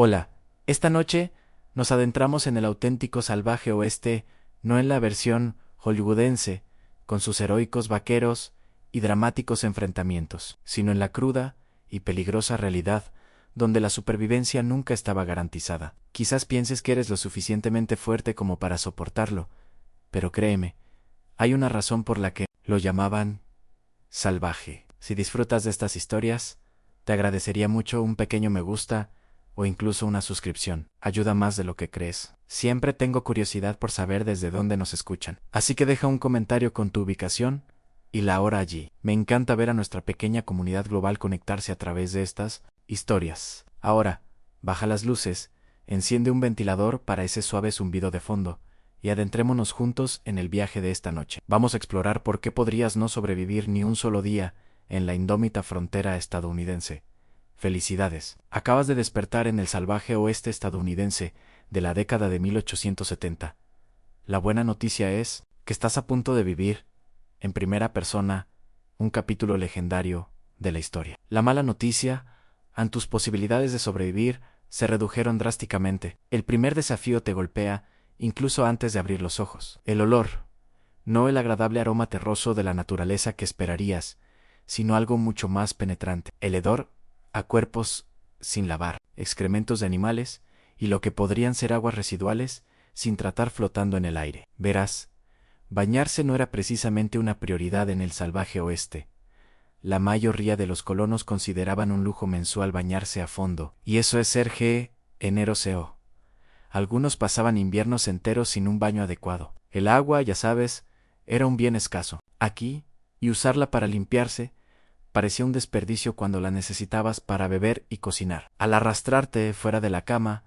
Hola, esta noche nos adentramos en el auténtico salvaje oeste, no en la versión hollywoodense, con sus heroicos vaqueros y dramáticos enfrentamientos, sino en la cruda y peligrosa realidad, donde la supervivencia nunca estaba garantizada. Quizás pienses que eres lo suficientemente fuerte como para soportarlo, pero créeme, hay una razón por la que lo llamaban salvaje. Si disfrutas de estas historias, te agradecería mucho un pequeño me gusta o incluso una suscripción. Ayuda más de lo que crees. Siempre tengo curiosidad por saber desde dónde nos escuchan. Así que deja un comentario con tu ubicación y la hora allí. Me encanta ver a nuestra pequeña comunidad global conectarse a través de estas historias. Ahora, baja las luces, enciende un ventilador para ese suave zumbido de fondo, y adentrémonos juntos en el viaje de esta noche. Vamos a explorar por qué podrías no sobrevivir ni un solo día en la indómita frontera estadounidense. Felicidades. Acabas de despertar en el salvaje oeste estadounidense de la década de 1870. La buena noticia es que estás a punto de vivir, en primera persona, un capítulo legendario de la historia. La mala noticia, tus posibilidades de sobrevivir se redujeron drásticamente. El primer desafío te golpea incluso antes de abrir los ojos. El olor, no el agradable aroma terroso de la naturaleza que esperarías, sino algo mucho más penetrante. El hedor a cuerpos sin lavar, excrementos de animales y lo que podrían ser aguas residuales sin tratar flotando en el aire. Verás, bañarse no era precisamente una prioridad en el salvaje oeste. La mayoría de los colonos consideraban un lujo mensual bañarse a fondo, y eso es ser enero CO. Algunos pasaban inviernos enteros sin un baño adecuado. El agua, ya sabes, era un bien escaso. Aquí, y usarla para limpiarse, parecía un desperdicio cuando la necesitabas para beber y cocinar. Al arrastrarte fuera de la cama,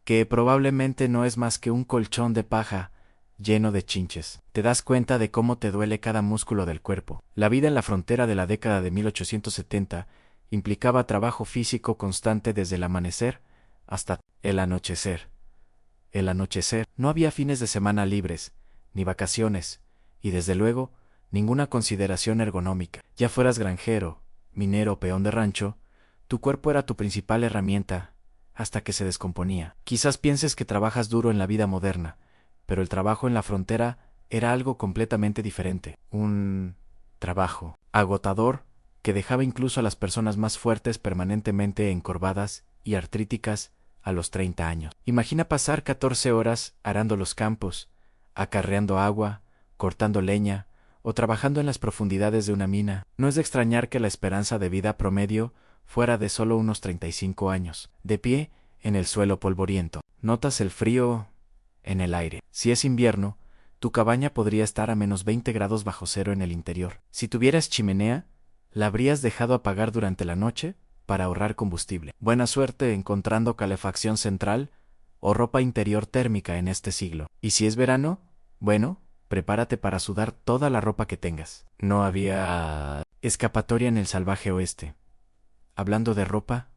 que probablemente no es más que un colchón de paja lleno de chinches, te das cuenta de cómo te duele cada músculo del cuerpo. La vida en la frontera de la década de 1870 implicaba trabajo físico constante desde el amanecer hasta el anochecer. No había fines de semana libres, ni vacaciones, y desde luego, ninguna consideración ergonómica. Ya fueras granjero, minero o peón de rancho, tu cuerpo era tu principal herramienta, hasta que se descomponía. Quizás pienses que trabajas duro en la vida moderna, pero el trabajo en la frontera era algo completamente diferente. Un trabajo agotador que dejaba incluso a las personas más fuertes permanentemente encorvadas y artríticas a los 30 años. Imagina pasar 14 horas arando los campos, acarreando agua, cortando leña o trabajando en las profundidades de una mina. No es de extrañar que la esperanza de vida promedio fuera de solo unos 35 años. De pie en el suelo polvoriento, notas el frío en el aire. Si es invierno, tu cabaña podría estar a menos 20 grados bajo cero en el interior. Si tuvieras chimenea, ¿la habrías dejado apagar durante la noche para ahorrar combustible? Buena suerte encontrando calefacción central o ropa interior térmica en este siglo. Y si es verano, bueno, prepárate para sudar toda la ropa que tengas. No había escapatoria en el salvaje oeste. Hablando de ropa,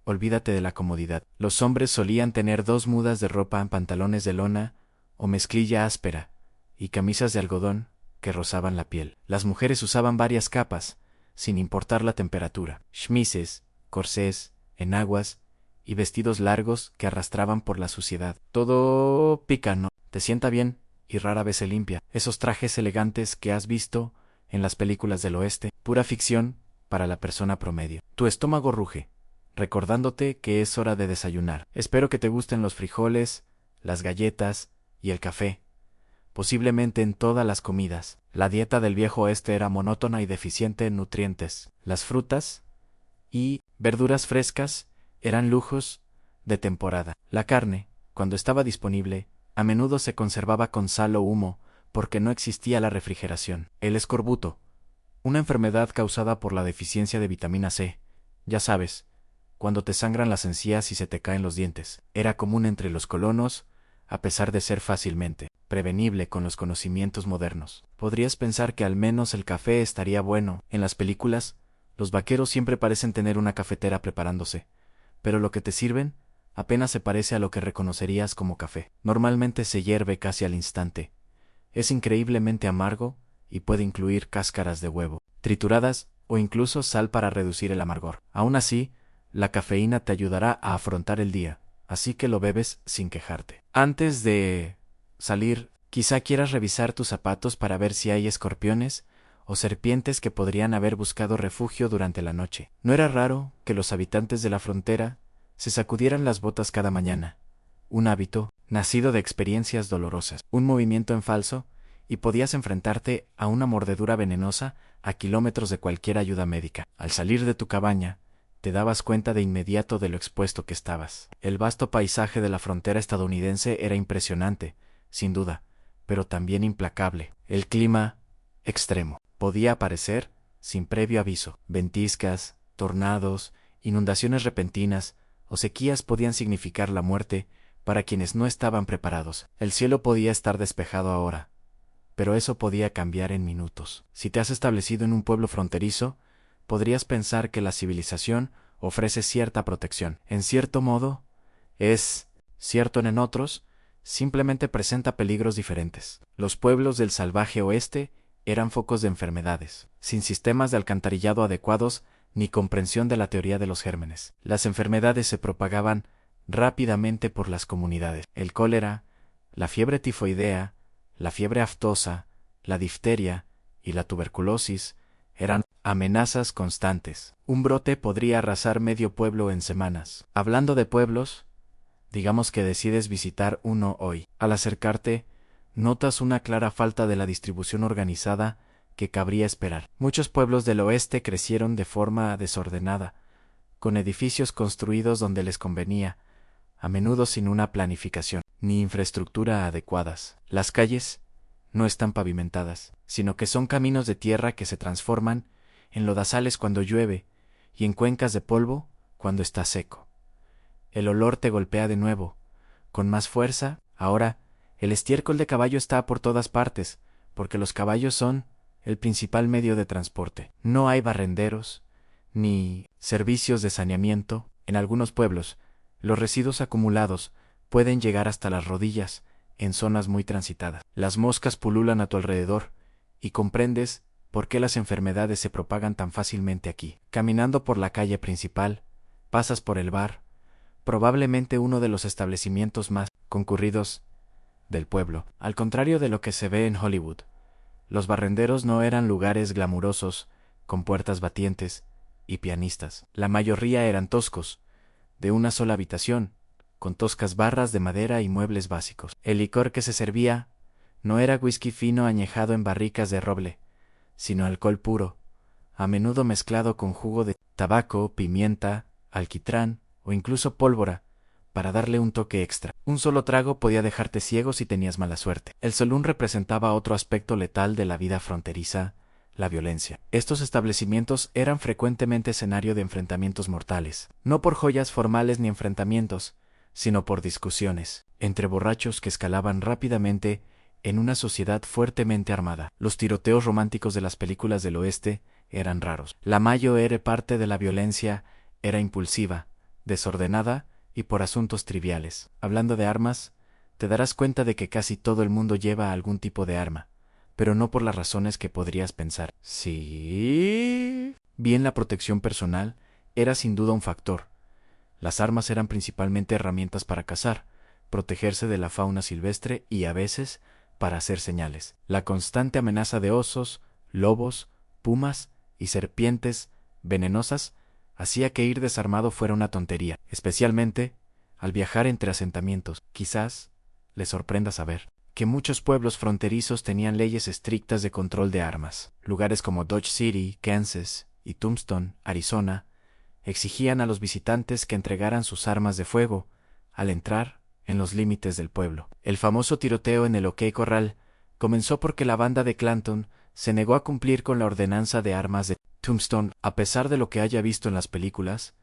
olvídate de la comodidad. Los hombres solían tener 2 mudas de ropa, pantalones de lona o mezclilla áspera, y camisas de algodón que rozaban la piel. Las mujeres usaban varias capas, sin importar la temperatura. Chemises, corsés, enaguas y vestidos largos que arrastraban por la suciedad. Todo picano. Te sienta bien y rara vez se limpia. Esos trajes elegantes que has visto en las películas del oeste, pura ficción para la persona promedio. Tu estómago ruge, recordándote que es hora de desayunar. Espero que te gusten los frijoles, las galletas y el café, posiblemente en todas las comidas. La dieta del viejo oeste era monótona y deficiente en nutrientes. Las frutas y verduras frescas eran lujos de temporada. La carne, cuando estaba disponible, a menudo se conservaba con sal o humo porque no existía la refrigeración. El escorbuto, una enfermedad causada por la deficiencia de vitamina C, ya sabes, cuando te sangran las encías y se te caen los dientes, era común entre los colonos, a pesar de ser fácilmente prevenible con los conocimientos modernos. Podrías pensar que al menos el café estaría bueno. En las películas, los vaqueros siempre parecen tener una cafetera preparándose, pero lo que te sirven apenas se parece a lo que reconocerías como café. Normalmente se hierve casi al instante. Es increíblemente amargo y puede incluir cáscaras de huevo, trituradas o incluso sal para reducir el amargor. Aún así, la cafeína te ayudará a afrontar el día. así que lo bebes sin quejarte. Antes de salir, quizá quieras revisar tus zapatos para ver si hay escorpiones o serpientes que podrían haber buscado refugio durante la noche. No era raro que los habitantes de la frontera se sacudieran las botas cada mañana, un hábito nacido de experiencias dolorosas, un movimiento en falso, y podías enfrentarte a una mordedura venenosa a kilómetros de cualquier ayuda médica. Al salir de tu cabaña, te dabas cuenta de inmediato de lo expuesto que estabas. El vasto paisaje de la frontera estadounidense era impresionante, sin duda, pero también implacable. El clima extremo podía aparecer sin previo aviso. Ventiscas, tornados, inundaciones repentinas o sequías podían significar la muerte para quienes no estaban preparados. El cielo podía estar despejado ahora, pero eso podía cambiar en minutos. Si te has establecido en un pueblo fronterizo, podrías pensar que la civilización ofrece cierta protección. En cierto modo, es cierto en otros, simplemente presenta peligros diferentes. Los pueblos del salvaje oeste eran focos de enfermedades, sin sistemas de alcantarillado adecuados ni comprensión de la teoría de los gérmenes. Las enfermedades se propagaban rápidamente por las comunidades. El cólera, la fiebre tifoidea, la fiebre aftosa, la difteria y la tuberculosis eran amenazas constantes. Un brote podría arrasar medio pueblo en semanas. Hablando de pueblos, digamos que decides visitar uno hoy. Al acercarte, notas una clara falta de la distribución organizada que cabría esperar. Muchos pueblos del oeste crecieron de forma desordenada, con edificios construidos donde les convenía, a menudo sin una planificación ni infraestructura adecuadas. Las calles no están pavimentadas, sino que son caminos de tierra que se transforman en lodazales cuando llueve y en cuencas de polvo cuando está seco. El olor te golpea de nuevo, con más fuerza. Ahora, el estiércol de caballo está por todas partes, porque los caballos son el principal medio de transporte. No hay barrenderos, ni servicios de saneamiento. En algunos pueblos, los residuos acumulados pueden llegar hasta las rodillas en zonas muy transitadas. Las moscas pululan a tu alrededor, y comprendes por qué las enfermedades se propagan tan fácilmente aquí. Caminando por la calle principal, pasas por el bar, probablemente uno de los establecimientos más concurridos del pueblo. Al contrario de lo que se ve en Hollywood, los barrenderos no eran lugares glamurosos, con puertas batientes y pianistas. La mayoría eran toscos, de una sola habitación, con toscas barras de madera y muebles básicos. El licor que se servía no era whisky fino añejado en barricas de roble, sino alcohol puro, a menudo mezclado con jugo de tabaco, pimienta, alquitrán o incluso pólvora, para darle un toque extra. Un solo trago podía dejarte ciego si tenías mala suerte. El saloon representaba otro aspecto letal de la vida fronteriza, la violencia. Estos establecimientos eran frecuentemente escenario de enfrentamientos mortales, no por joyas formales ni enfrentamientos, sino por discusiones entre borrachos que escalaban rápidamente en una sociedad fuertemente armada. Los tiroteos románticos de las películas del oeste eran raros. La mayor parte de la violencia era impulsiva, desordenada y por asuntos triviales. Hablando de armas, te darás cuenta de que casi todo el mundo lleva algún tipo de arma, pero no por las razones que podrías pensar. Sí. Bien, la protección personal era sin duda un factor. Las armas eran principalmente herramientas para cazar, protegerse de la fauna silvestre y a veces para hacer señales. La constante amenaza de osos, lobos, pumas y serpientes venenosas hacía que ir desarmado fuera una tontería, especialmente al viajar entre asentamientos. Quizás les sorprenda saber que muchos pueblos fronterizos tenían leyes estrictas de control de armas. Lugares como Dodge City, Kansas y Tombstone, Arizona, exigían a los visitantes que entregaran sus armas de fuego al entrar en los límites del pueblo. El famoso tiroteo en el OK Corral comenzó porque la banda de Clanton se negó a cumplir con la ordenanza de armas de Tombstone. A pesar de lo que haya visto en las películas,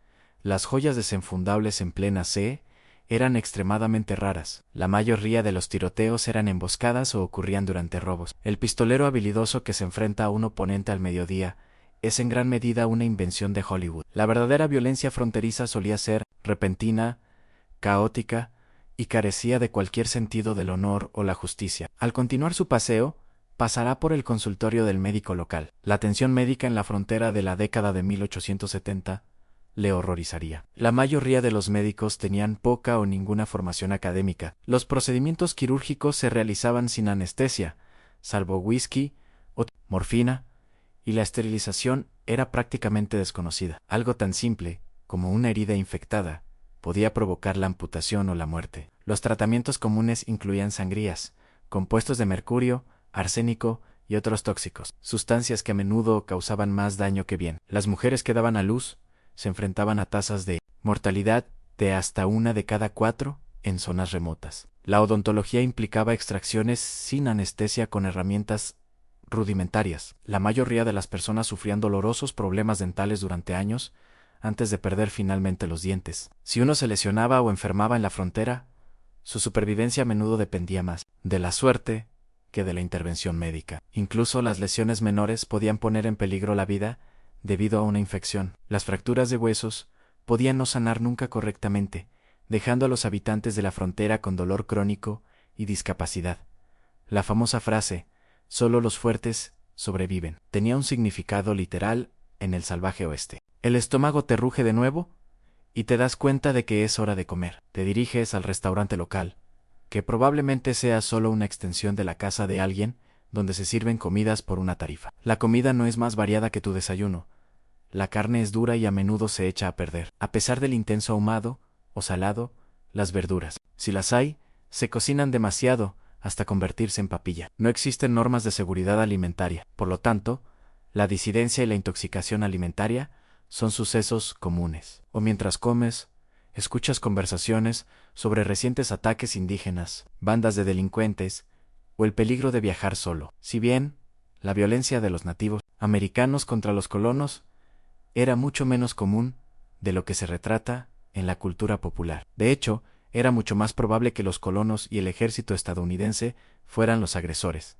las joyas desenfundables en plena C eran extremadamente raras. La mayoría de los tiroteos eran emboscadas o ocurrían durante robos. El pistolero habilidoso que se enfrenta a un oponente al mediodía es en gran medida una invención de Hollywood. La verdadera violencia fronteriza solía ser repentina, caótica y carecía de cualquier sentido del honor o la justicia. Al continuar su paseo, pasará por el consultorio del médico local. La atención médica en la frontera de la década de 1870 le horrorizaría. La mayoría de los médicos tenían poca o ninguna formación académica. Los procedimientos quirúrgicos se realizaban sin anestesia, salvo whisky o morfina, y la esterilización era prácticamente desconocida. Algo tan simple como una herida infectada podía provocar la amputación o la muerte. Los tratamientos comunes incluían sangrías, compuestos de mercurio, arsénico y otros tóxicos, sustancias que a menudo causaban más daño que bien. Las mujeres que daban a luz se enfrentaban a tasas de mortalidad de hasta 1 de cada 4 en zonas remotas. La odontología implicaba extracciones sin anestesia con herramientas rudimentarias. La mayoría de las personas sufrían dolorosos problemas dentales durante años antes de perder finalmente los dientes. Si uno se lesionaba o enfermaba en la frontera, su supervivencia a menudo dependía más de la suerte que de la intervención médica. Incluso las lesiones menores podían poner en peligro la vida debido a una infección. Las fracturas de huesos podían no sanar nunca correctamente, dejando a los habitantes de la frontera con dolor crónico y discapacidad. La famosa frase, "solo los fuertes sobreviven", tenía un significado literal en el salvaje oeste. El estómago te ruge de nuevo y te das cuenta de que es hora de comer. Te diriges al restaurante local, que probablemente sea solo una extensión de la casa de alguien donde se sirven comidas por una tarifa. La comida no es más variada que tu desayuno. La carne es dura y a menudo se echa a perder. A pesar del intenso ahumado o salado, las verduras, si las hay, se cocinan demasiado hasta convertirse en papilla. No existen normas de seguridad alimentaria. Por lo tanto, la disidencia y la intoxicación alimentaria son sucesos comunes. O mientras comes, escuchas conversaciones sobre recientes ataques indígenas, bandas de delincuentes o el peligro de viajar solo. Si bien la violencia de los nativos americanos contra los colonos era mucho menos común de lo que se retrata en la cultura popular. De hecho, era mucho más probable que los colonos y el ejército estadounidense fueran los agresores.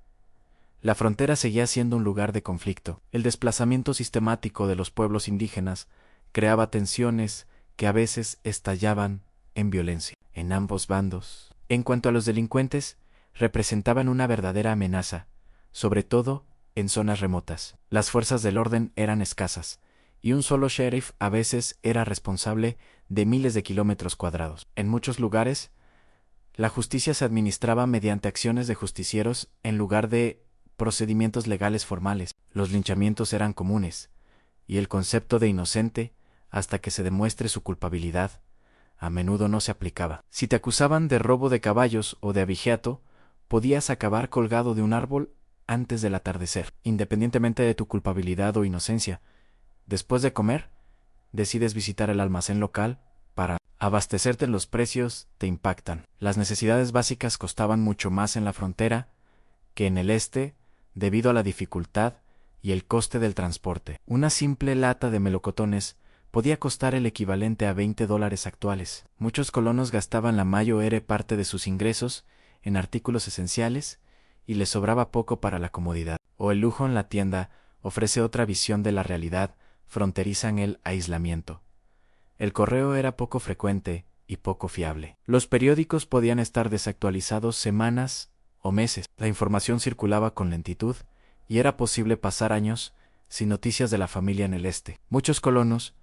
La frontera seguía siendo un lugar de conflicto. El desplazamiento sistemático de los pueblos indígenas creaba tensiones que a veces estallaban en violencia en ambos bandos. En cuanto a los delincuentes, representaban una verdadera amenaza, sobre todo en zonas remotas. Las fuerzas del orden eran escasas, y un solo sheriff a veces era responsable de miles de kilómetros cuadrados. En muchos lugares, la justicia se administraba mediante acciones de justicieros en lugar de procedimientos legales formales. Los linchamientos eran comunes, y el concepto de inocente, hasta que se demuestre su culpabilidad, a menudo no se aplicaba. Si te acusaban de robo de caballos o de abigeato, podías acabar colgado de un árbol antes del atardecer. Independientemente de tu culpabilidad o inocencia, después de comer, decides visitar el almacén local para abastecerte. Los precios te impactan. Las necesidades básicas costaban mucho más en la frontera que en el este, debido a la dificultad y el coste del transporte. Una simple lata de melocotones podía costar el equivalente a $20 actuales. Muchos colonos gastaban la mayor parte de sus ingresos en artículos esenciales y les sobraba poco para la comodidad. O el lujo en la tienda ofrece otra visión de la realidad fronteriza en el aislamiento. El correo era poco frecuente y poco fiable. Los periódicos podían estar desactualizados semanas o meses. La información circulaba con lentitud y era posible pasar años sin noticias de la familia en el este. Muchos colonos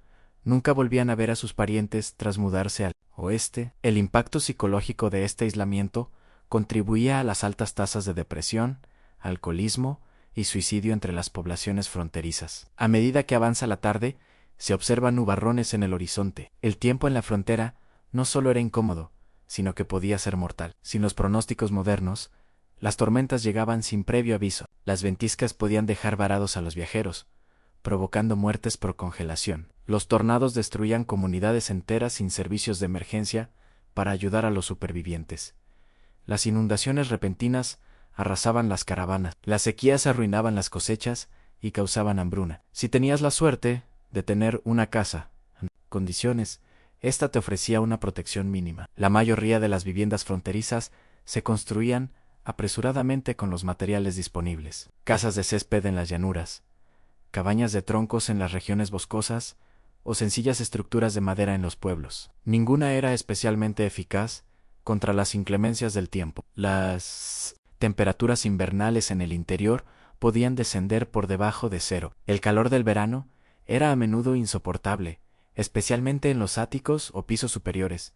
nunca volvían a ver a sus parientes tras mudarse al oeste. El impacto psicológico de este aislamiento contribuía a las altas tasas de depresión, alcoholismo y suicidio entre las poblaciones fronterizas. A medida que avanza la tarde, se observan nubarrones en el horizonte. El tiempo en la frontera no solo era incómodo, sino que podía ser mortal. Sin los pronósticos modernos, las tormentas llegaban sin previo aviso. Las ventiscas podían dejar varados a los viajeros, provocando muertes por congelación. Los tornados destruían comunidades enteras sin servicios de emergencia para ayudar a los supervivientes. Las inundaciones repentinas arrasaban las caravanas. Las sequías arruinaban las cosechas y causaban hambruna. Si tenías la suerte de tener una casa en condiciones, esta te ofrecía una protección mínima. La mayoría de las viviendas fronterizas se construían apresuradamente con los materiales disponibles. Casas de césped en las llanuras, cabañas de troncos en las regiones boscosas o sencillas estructuras de madera en los pueblos. Ninguna era especialmente eficaz contra las inclemencias del tiempo. Las temperaturas invernales en el interior podían descender por debajo de cero. El calor del verano era a menudo insoportable, especialmente en los áticos o pisos superiores,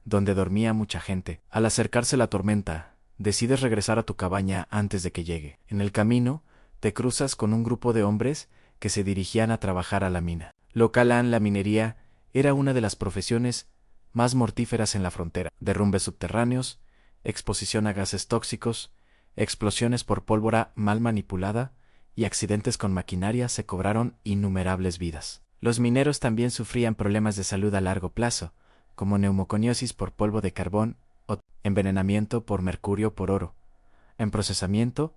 donde dormía mucha gente. Al acercarse la tormenta, decides regresar a tu cabaña antes de que llegue. En el camino, te cruzas con un grupo de hombres que se dirigían a trabajar a la mina. Localan, la minería, era una de las profesiones más mortíferas en la frontera. Derrumbes subterráneos, exposición a gases tóxicos, explosiones por pólvora mal manipulada y accidentes con maquinaria se cobraron innumerables vidas. Los mineros también sufrían problemas de salud a largo plazo, como neumoconiosis por polvo de carbón o envenenamiento por mercurio por oro. En procesamiento,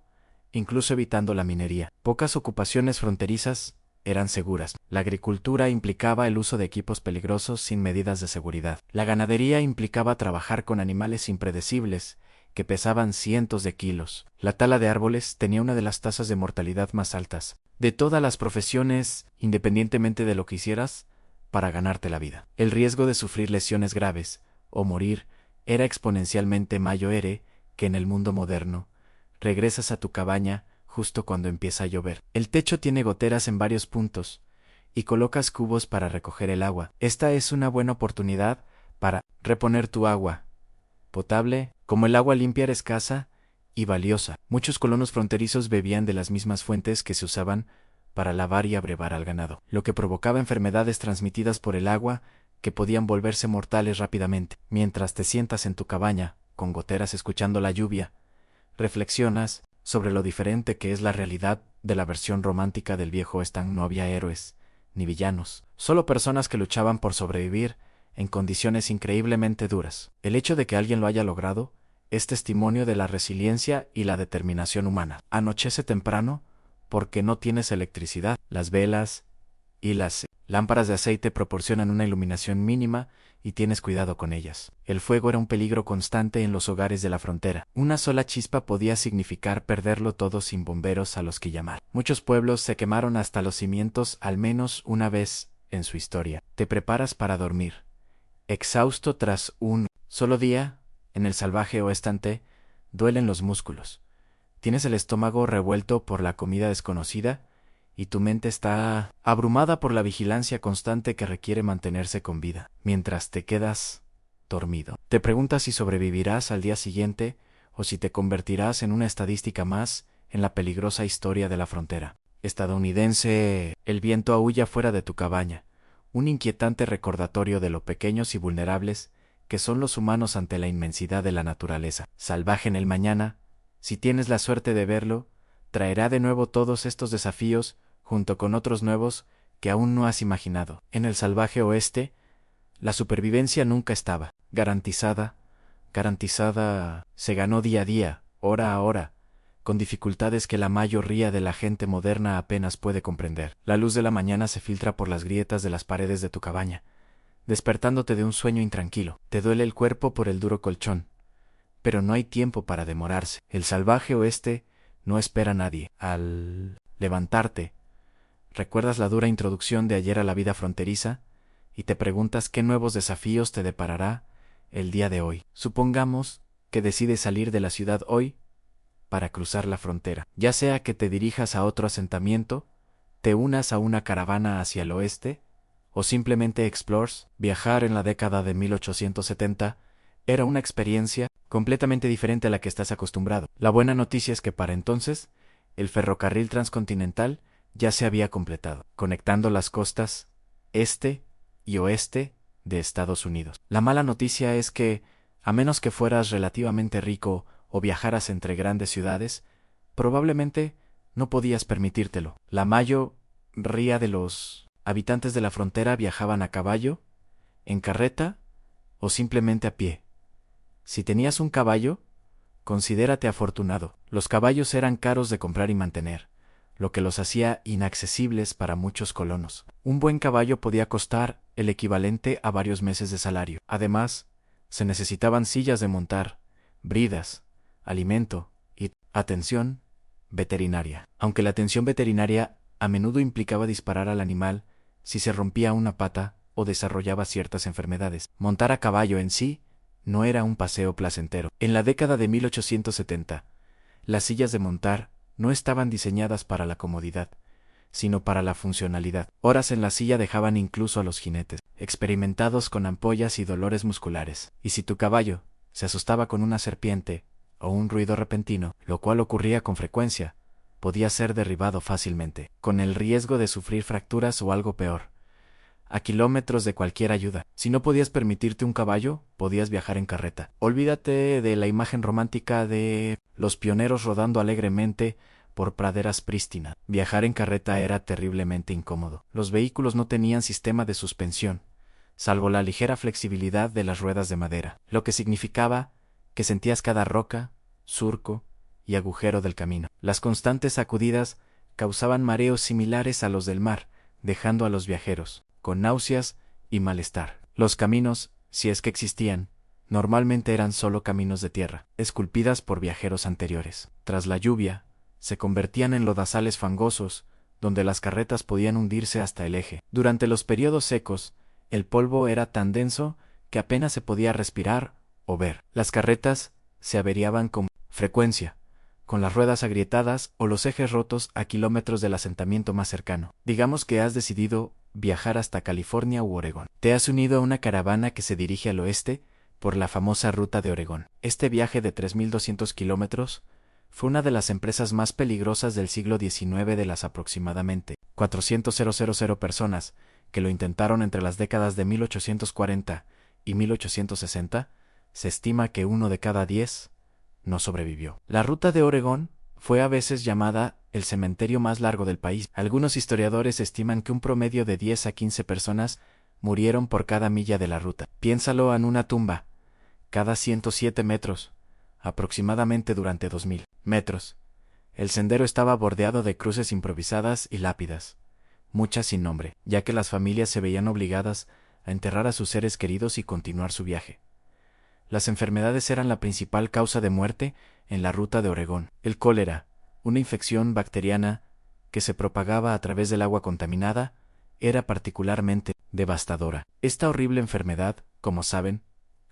incluso evitando la minería. Pocas ocupaciones fronterizas eran seguras. La agricultura implicaba el uso de equipos peligrosos sin medidas de seguridad. La ganadería implicaba trabajar con animales impredecibles que pesaban cientos de kilos. La tala de árboles tenía una de las tasas de mortalidad más altas de todas las profesiones, independientemente de lo que hicieras para ganarte la vida. El riesgo de sufrir lesiones graves o morir era exponencialmente mayor que en el mundo moderno. Regresas a tu cabaña justo cuando empieza a llover. El techo tiene goteras en varios puntos y colocas cubos para recoger el agua. Esta es una buena oportunidad para reponer tu agua potable. Como el agua limpia era escasa y valiosa, muchos colonos fronterizos bebían de las mismas fuentes que se usaban para lavar y abrevar al ganado, lo que provocaba enfermedades transmitidas por el agua que podían volverse mortales rápidamente. Mientras te sientas en tu cabaña, con goteras escuchando la lluvia, reflexionas sobre lo diferente que es la realidad de la versión romántica del viejo Western. No había héroes ni villanos, solo personas que luchaban por sobrevivir en condiciones increíblemente duras. El hecho de que alguien lo haya logrado es testimonio de la resiliencia y la determinación humana. Anochece temprano porque no tienes electricidad. Las velas y las lámparas de aceite proporcionan una iluminación mínima y tienes cuidado con ellas. El fuego era un peligro constante en los hogares de la frontera. Una sola chispa podía significar perderlo todo sin bomberos a los que llamar. Muchos pueblos se quemaron hasta los cimientos al menos una vez en su historia. Te preparas para dormir. Exhausto tras un solo día, en el salvaje oeste, duelen los músculos. Tienes el estómago revuelto por la comida desconocida y tu mente está abrumada por la vigilancia constante que requiere mantenerse con vida. Mientras te quedas dormido, te preguntas si sobrevivirás al día siguiente o si te convertirás en una estadística más en la peligrosa historia de la frontera estadounidense. El viento aúlla fuera de tu cabaña, un inquietante recordatorio de lo pequeños y vulnerables que son los humanos ante la inmensidad de la naturaleza. Salvaje en el mañana, si tienes la suerte de verlo, traerá de nuevo todos estos desafíos junto con otros nuevos que aún no has imaginado. En el salvaje oeste, la supervivencia nunca estaba garantizada, se ganó día a día, hora a hora, con dificultades que la mayoría de la gente moderna apenas puede comprender. La luz de la mañana se filtra por las grietas de las paredes de tu cabaña, despertándote de un sueño intranquilo. Te duele el cuerpo por el duro colchón, pero no hay tiempo para demorarse. El salvaje oeste no espera a nadie. Al levantarte, recuerdas la dura introducción de ayer a la vida fronteriza y te preguntas qué nuevos desafíos te deparará el día de hoy. Supongamos que decides salir de la ciudad hoy para cruzar la frontera, ya sea que te dirijas a otro asentamiento, te unas a una caravana hacia el oeste, o simplemente explores. Viajar en la década de 1870 era una experiencia completamente diferente a la que estás acostumbrado. La buena noticia es que para entonces, el ferrocarril transcontinental ya se había completado, conectando las costas este y oeste de Estados Unidos. La mala noticia es que, a menos que fueras relativamente rico o viajaras entre grandes ciudades, probablemente no podías permitírtelo. La mayoría de los habitantes de la frontera viajaban a caballo, en carreta o simplemente a pie. Si tenías un caballo, considérate afortunado. Los caballos eran caros de comprar y mantener, lo que los hacía inaccesibles para muchos colonos. Un buen caballo podía costar el equivalente a varios meses de salario. Además, se necesitaban sillas de montar, bridas, alimento y atención veterinaria. Aunque la atención veterinaria a menudo implicaba disparar al animal si se rompía una pata o desarrollaba ciertas enfermedades. Montar a caballo en sí no era un paseo placentero. En la década de 1870, las sillas de montar no estaban diseñadas para la comodidad, sino para la funcionalidad. Horas en la silla dejaban incluso a los jinetes, experimentados con ampollas y dolores musculares. Y si tu caballo se asustaba con una serpiente o un ruido repentino, lo cual ocurría con frecuencia, podía ser derribado fácilmente, con el riesgo de sufrir fracturas o algo peor, a kilómetros de cualquier ayuda. Si no podías permitirte un caballo, podías viajar en carreta. Olvídate de la imagen romántica de los pioneros rodando alegremente por praderas prístinas. Viajar en carreta era terriblemente incómodo. Los vehículos no tenían sistema de suspensión, salvo la ligera flexibilidad de las ruedas de madera, lo que significaba que sentías cada roca, surco y agujero del camino. Las constantes sacudidas causaban mareos similares a los del mar, dejando a los viajeros con náuseas y malestar. Los caminos, si es que existían, normalmente eran solo caminos de tierra, esculpidas por viajeros anteriores. Tras la lluvia, se convertían en lodazales fangosos, donde las carretas podían hundirse hasta el eje. Durante los periodos secos, el polvo era tan denso que apenas se podía respirar o ver. Las carretas se averiaban con frecuencia, con las ruedas agrietadas o los ejes rotos a kilómetros del asentamiento más cercano. Digamos que has decidido viajar hasta California u Oregón. Te has unido a una caravana que se dirige al oeste por la famosa ruta de Oregón. Este viaje de 3.200 kilómetros fue una de las empresas más peligrosas del siglo XIX. De las aproximadamente 400.000 personas que lo intentaron entre las décadas de 1840 y 1860, se estima que 1 de cada 10 no sobrevivió. La ruta de Oregón fue a veces llamada el cementerio más largo del país. Algunos historiadores estiman que un promedio de 10 a 15 personas murieron por cada milla de la ruta. Piénsalo en una tumba, cada 107 metros, aproximadamente durante 2.000 metros. El sendero estaba bordeado de cruces improvisadas y lápidas, muchas sin nombre, ya que las familias se veían obligadas a enterrar a sus seres queridos y continuar su viaje. Las enfermedades eran la principal causa de muerte en la ruta de Oregón. El cólera, una infección bacteriana que se propagaba a través del agua contaminada, era particularmente devastadora. Esta horrible enfermedad, como saben,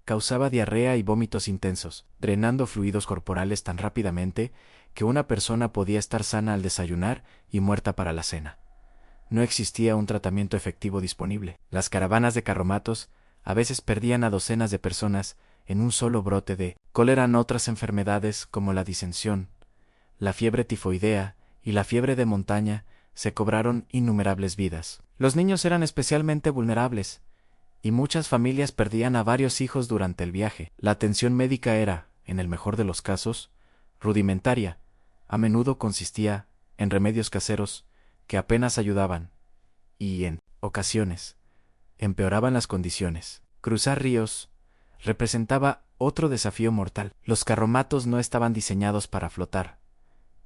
causaba diarrea y vómitos intensos, drenando fluidos corporales tan rápidamente que una persona podía estar sana al desayunar y muerta para la cena. No existía un tratamiento efectivo disponible. Las caravanas de carromatos a veces perdían a docenas de personas en un solo brote de cólera. Otras enfermedades como la disensión, la fiebre tifoidea y la fiebre de montaña se cobraron innumerables vidas. Los niños eran especialmente vulnerables, y muchas familias perdían a varios hijos durante el viaje. La atención médica era, en el mejor de los casos, rudimentaria. A menudo consistía en remedios caseros que apenas ayudaban, y en ocasiones empeoraban las condiciones. Cruzar ríos representaba otro desafío mortal. Los carromatos no estaban diseñados para flotar,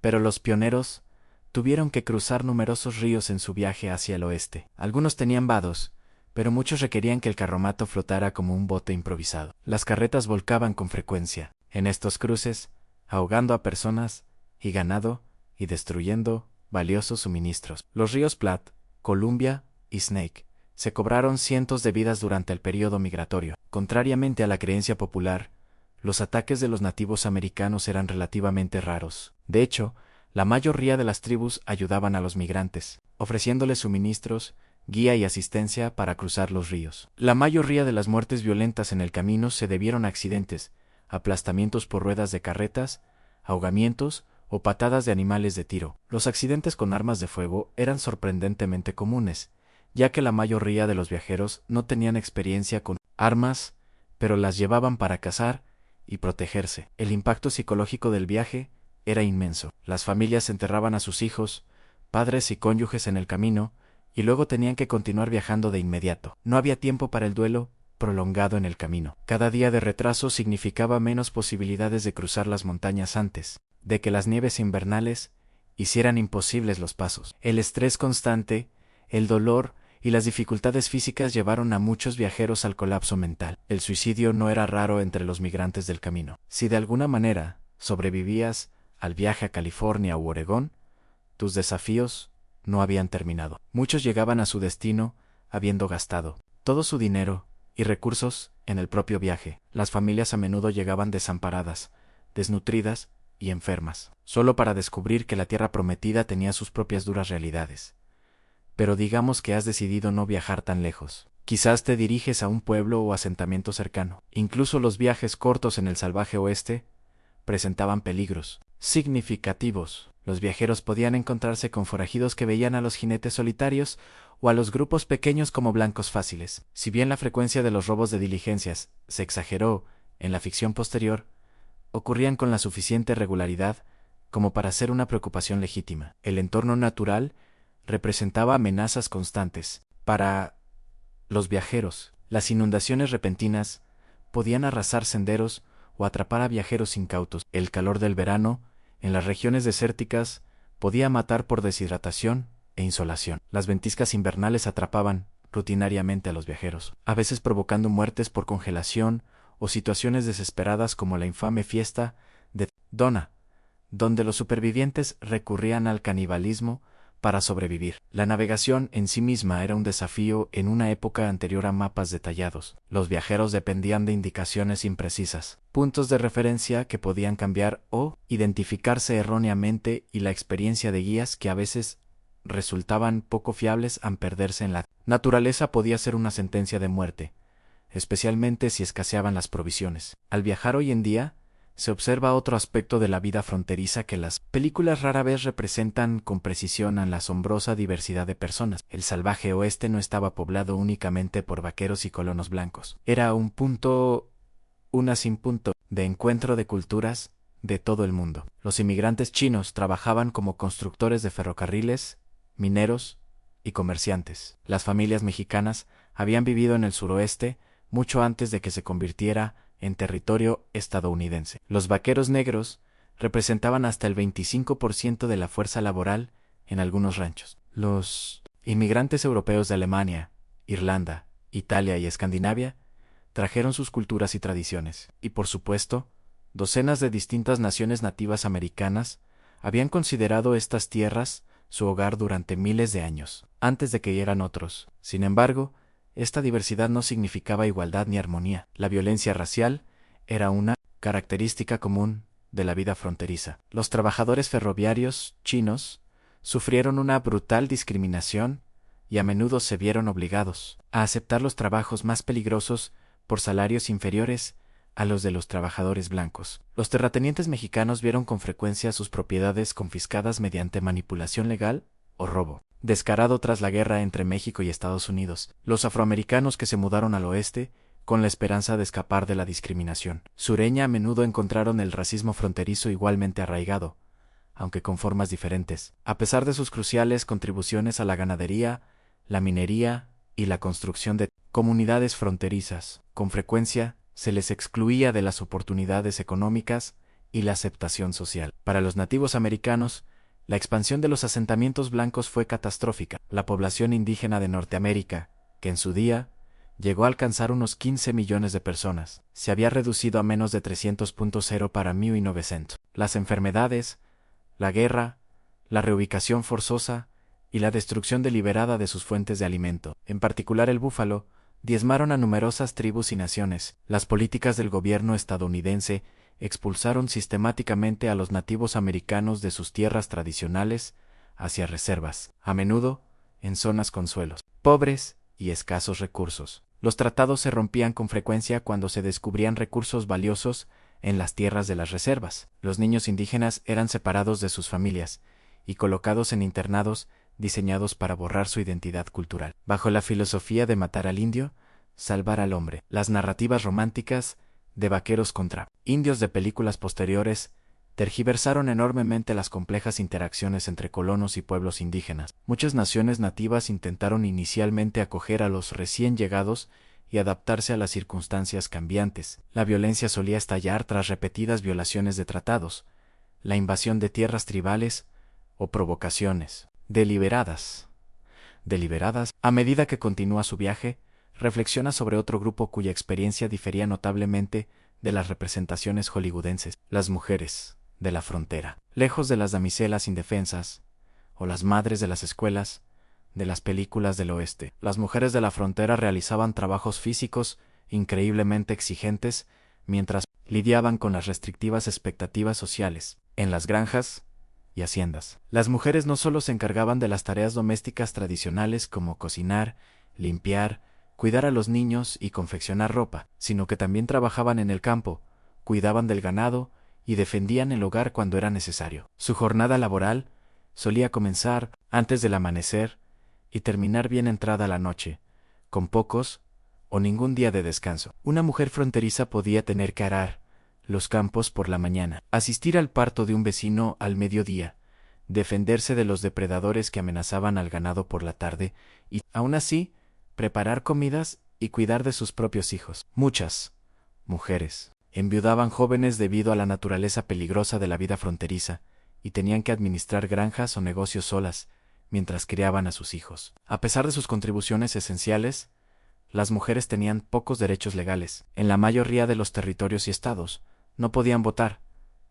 pero los pioneros tuvieron que cruzar numerosos ríos en su viaje hacia el oeste. Algunos tenían vados, pero muchos requerían que el carromato flotara como un bote improvisado. Las carretas volcaban con frecuencia en estos cruces, ahogando a personas y ganado y destruyendo valiosos suministros. Los ríos Platte, Columbia y Snake se cobraron cientos de vidas durante el período migratorio. Contrariamente a la creencia popular, los ataques de los nativos americanos eran relativamente raros. De hecho, la mayoría de las tribus ayudaban a los migrantes, ofreciéndoles suministros, guía y asistencia para cruzar los ríos. La mayoría de las muertes violentas en el camino se debieron a accidentes, aplastamientos por ruedas de carretas, ahogamientos o patadas de animales de tiro. Los accidentes con armas de fuego eran sorprendentemente comunes, ya que la mayoría de los viajeros no tenían experiencia con armas, pero las llevaban para cazar y protegerse. El impacto psicológico del viaje era inmenso. Las familias enterraban a sus hijos, padres y cónyuges en el camino, y luego tenían que continuar viajando de inmediato. No había tiempo para el duelo prolongado en el camino. Cada día de retraso significaba menos posibilidades de cruzar las montañas antes de que las nieves invernales hicieran imposibles los pasos. El estrés constante, el dolor y las dificultades físicas llevaron a muchos viajeros al colapso mental. El suicidio no era raro entre los migrantes del camino. Si de alguna manera sobrevivías al viaje a California u Oregón, tus desafíos no habían terminado. Muchos llegaban a su destino habiendo gastado todo su dinero y recursos en el propio viaje. Las familias a menudo llegaban desamparadas, desnutridas y enfermas, solo para descubrir que la tierra prometida tenía sus propias duras realidades. Pero digamos que has decidido no viajar tan lejos. Quizás te diriges a un pueblo o asentamiento cercano. Incluso los viajes cortos en el salvaje oeste presentaban peligros significativos. Los viajeros podían encontrarse con forajidos que veían a los jinetes solitarios o a los grupos pequeños como blancos fáciles. Si bien la frecuencia de los robos de diligencias se exageró en la ficción posterior, ocurrían con la suficiente regularidad como para ser una preocupación legítima. El entorno natural representaba amenazas constantes. Para los viajeros, las inundaciones repentinas podían arrasar senderos o atrapar a viajeros incautos. El calor del verano, en las regiones desérticas, podía matar por deshidratación e insolación. Las ventiscas invernales atrapaban rutinariamente a los viajeros, a veces provocando muertes por congelación o situaciones desesperadas como la infame fiesta de Dona, donde los supervivientes recurrían al canibalismo para sobrevivir. La navegación en sí misma era un desafío en una época anterior a mapas detallados. Los viajeros dependían de indicaciones imprecisas, puntos de referencia que podían cambiar o identificarse erróneamente, y la experiencia de guías que a veces resultaban poco fiables al perderse en la naturaleza podía ser una sentencia de muerte, especialmente si escaseaban las provisiones. Al viajar hoy en día, se observa otro aspecto de la vida fronteriza que las películas rara vez representan con precisión: a la asombrosa diversidad de personas. El salvaje oeste no estaba poblado únicamente por vaqueros y colonos blancos. Era un punto de encuentro de culturas de todo el mundo. Los inmigrantes chinos trabajaban como constructores de ferrocarriles, mineros y comerciantes. Las familias mexicanas habían vivido en el suroeste mucho antes de que se convirtiera en territorio estadounidense. Los vaqueros negros representaban hasta el 25% de la fuerza laboral en algunos ranchos. Los inmigrantes europeos de Alemania, Irlanda, Italia y Escandinavia trajeron sus culturas y tradiciones, y por supuesto, docenas de distintas naciones nativas americanas habían considerado estas tierras su hogar durante miles de años, antes de que llegaran otros. Sin embargo, esta diversidad no significaba igualdad ni armonía. La violencia racial era una característica común de la vida fronteriza. Los trabajadores ferroviarios chinos sufrieron una brutal discriminación y a menudo se vieron obligados a aceptar los trabajos más peligrosos por salarios inferiores a los de los trabajadores blancos. Los terratenientes mexicanos vieron con frecuencia sus propiedades confiscadas mediante manipulación legal o robo, descarado tras la guerra entre México y Estados Unidos. Los afroamericanos que se mudaron al oeste con la esperanza de escapar de la discriminación sureña a menudo encontraron el racismo fronterizo igualmente arraigado, aunque con formas diferentes. A pesar de sus cruciales contribuciones a la ganadería, la minería y la construcción de comunidades fronterizas, con frecuencia se les excluía de las oportunidades económicas y la aceptación social. Para los nativos americanos, la expansión de los asentamientos blancos fue catastrófica. La población indígena de Norteamérica, que en su día llegó a alcanzar unos 15 millones de personas, se había reducido a menos de 300.0 para 1900. Las enfermedades, la guerra, la reubicación forzosa y la destrucción deliberada de sus fuentes de alimento, en particular el búfalo, diezmaron a numerosas tribus y naciones. Las políticas del gobierno estadounidense expulsaron sistemáticamente a los nativos americanos de sus tierras tradicionales hacia reservas, a menudo en zonas con suelos pobres y escasos recursos. Los tratados se rompían con frecuencia cuando se descubrían recursos valiosos en las tierras de las reservas. Los niños indígenas eran separados de sus familias y colocados en internados diseñados para borrar su identidad cultural. Bajo la filosofía de matar al indio, salvar al hombre, las narrativas románticas de vaqueros contra indios de películas posteriores tergiversaron enormemente las complejas interacciones entre colonos y pueblos indígenas. Muchas naciones nativas intentaron inicialmente acoger a los recién llegados y adaptarse a las circunstancias cambiantes. La violencia solía estallar tras repetidas violaciones de tratados, la invasión de tierras tribales o provocaciones deliberadas. A medida que continúa su viaje, reflexiona sobre otro grupo cuya experiencia difería notablemente de las representaciones hollywoodenses: las mujeres de la frontera. Lejos de las damiselas indefensas o las madres de las escuelas de las películas del oeste, las mujeres de la frontera realizaban trabajos físicos increíblemente exigentes mientras lidiaban con las restrictivas expectativas sociales. En las granjas, y haciendas. Las mujeres no solo se encargaban de las tareas domésticas tradicionales como cocinar, limpiar, cuidar a los niños y confeccionar ropa, sino que también trabajaban en el campo, cuidaban del ganado y defendían el hogar cuando era necesario. Su jornada laboral solía comenzar antes del amanecer y terminar bien entrada la noche, con pocos o ningún día de descanso. Una mujer fronteriza podía tener que arar los campos por la mañana, asistir al parto de un vecino al mediodía, defenderse de los depredadores que amenazaban al ganado por la tarde y, aún así, preparar comidas y cuidar de sus propios hijos. Muchas mujeres enviudaban jóvenes debido a la naturaleza peligrosa de la vida fronteriza y tenían que administrar granjas o negocios solas mientras criaban a sus hijos. A pesar de sus contribuciones esenciales, las mujeres tenían pocos derechos legales. En la mayoría de los territorios y estados, no podían votar,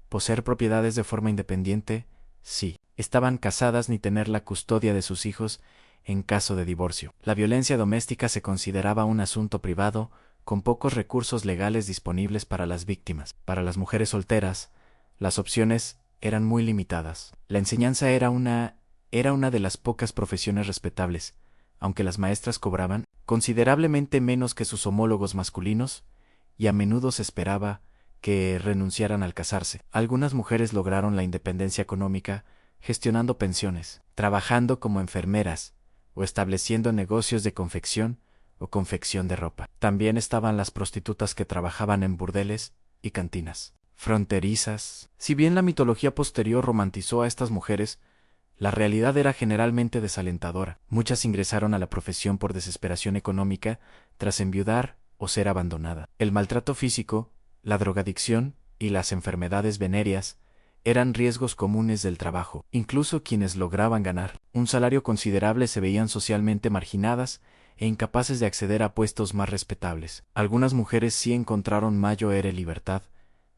poseer propiedades de forma independiente, sí, estaban casadas ni tener la custodia de sus hijos en caso de divorcio. La violencia doméstica se consideraba un asunto privado, con pocos recursos legales disponibles para las víctimas. Para las mujeres solteras, las opciones eran muy limitadas. La enseñanza era una de las pocas profesiones respetables, aunque las maestras cobraban considerablemente menos que sus homólogos masculinos, y a menudo se esperaba que renunciaran al casarse. Algunas mujeres lograron la independencia económica gestionando pensiones, trabajando como enfermeras o estableciendo negocios de confección o confección de ropa. También estaban las prostitutas que trabajaban en burdeles y cantinas. Fronterizas. Si bien la mitología posterior romantizó a estas mujeres, la realidad era generalmente desalentadora. Muchas ingresaron a la profesión por desesperación económica tras enviudar o ser abandonada. El maltrato físico, la drogadicción y las enfermedades venéreas eran riesgos comunes del trabajo. Incluso quienes lograban ganar un salario considerable se veían socialmente marginadas e incapaces de acceder a puestos más respetables. Algunas mujeres sí encontraron mayor libertad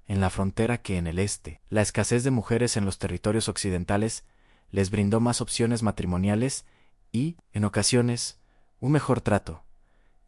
en la frontera que en el este. La escasez de mujeres en los territorios occidentales les brindó más opciones matrimoniales y, en ocasiones, un mejor trato,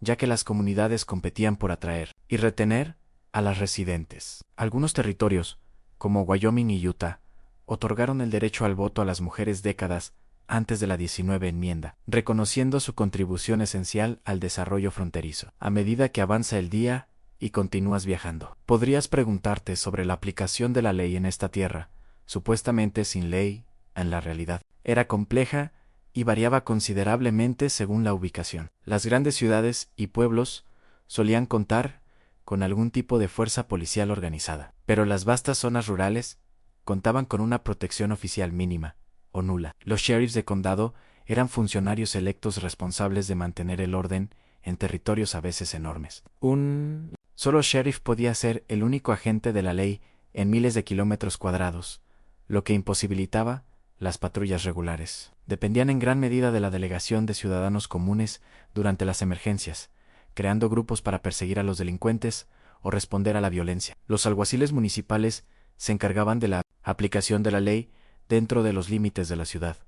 ya que las comunidades competían por atraer y retener a las residentes. Algunos territorios, como Wyoming y Utah, otorgaron el derecho al voto a las mujeres décadas antes de la 19 enmienda, reconociendo su contribución esencial al desarrollo fronterizo. A medida que avanza el día y continúas viajando, podrías preguntarte sobre la aplicación de la ley en esta tierra, supuestamente sin ley. En la realidad, era compleja y variaba considerablemente según la ubicación. Las grandes ciudades y pueblos solían contar con algún tipo de fuerza policial organizada, pero las vastas zonas rurales contaban con una protección oficial mínima o nula. Los sheriffs de condado eran funcionarios electos responsables de mantener el orden en territorios a veces enormes. Un solo sheriff podía ser el único agente de la ley en miles de kilómetros cuadrados, lo que imposibilitaba las patrullas regulares. Dependían en gran medida de la delegación de ciudadanos comunes durante las emergencias, creando grupos para perseguir a los delincuentes o responder a la violencia. Los alguaciles municipales se encargaban de la aplicación de la ley dentro de los límites de la ciudad,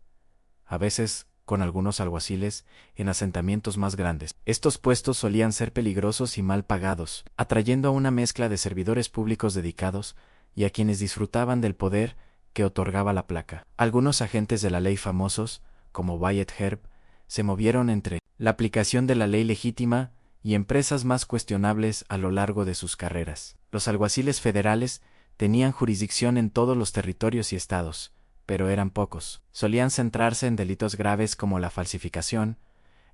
a veces con algunos alguaciles en asentamientos más grandes. Estos puestos solían ser peligrosos y mal pagados, atrayendo a una mezcla de servidores públicos dedicados y a quienes disfrutaban del poder que otorgaba la placa. Algunos agentes de la ley famosos, como Wyatt Earp, se movieron entre la aplicación de la ley legítima y empresas más cuestionables a lo largo de sus carreras. Los alguaciles federales tenían jurisdicción en todos los territorios y estados, pero eran pocos. Solían centrarse en delitos graves como la falsificación,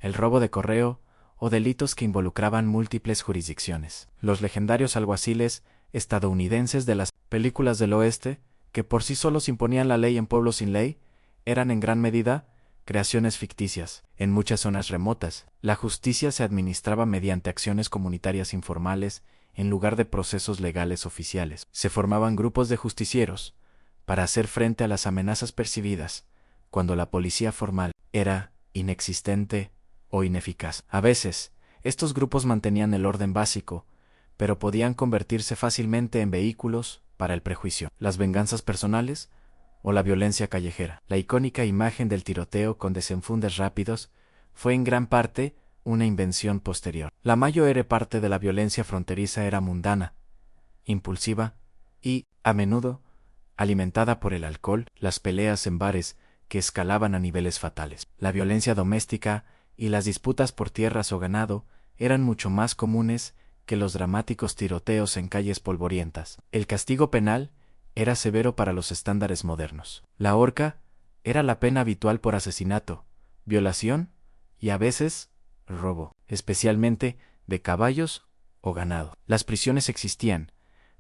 el robo de correo o delitos que involucraban múltiples jurisdicciones. Los legendarios alguaciles estadounidenses de las películas del oeste, que por sí solos imponían la ley en pueblos sin ley, eran en gran medida creaciones ficticias. En muchas zonas remotas, la justicia se administraba mediante acciones comunitarias informales en lugar de procesos legales oficiales. Se formaban grupos de justicieros para hacer frente a las amenazas percibidas cuando la policía formal era inexistente o ineficaz. A veces, estos grupos mantenían el orden básico, pero podían convertirse fácilmente en vehículos para el prejuicio, las venganzas personales o la violencia callejera. La icónica imagen del tiroteo con desenfundes rápidos fue en gran parte una invención posterior. La mayor parte de la violencia fronteriza era mundana, impulsiva y, a menudo, alimentada por el alcohol, las peleas en bares que escalaban a niveles fatales. La violencia doméstica y las disputas por tierras o ganado eran mucho más comunes que los dramáticos tiroteos en calles polvorientas. El castigo penal era severo para los estándares modernos. La horca era la pena habitual por asesinato, violación y a veces robo, especialmente de caballos o ganado. Las prisiones existían,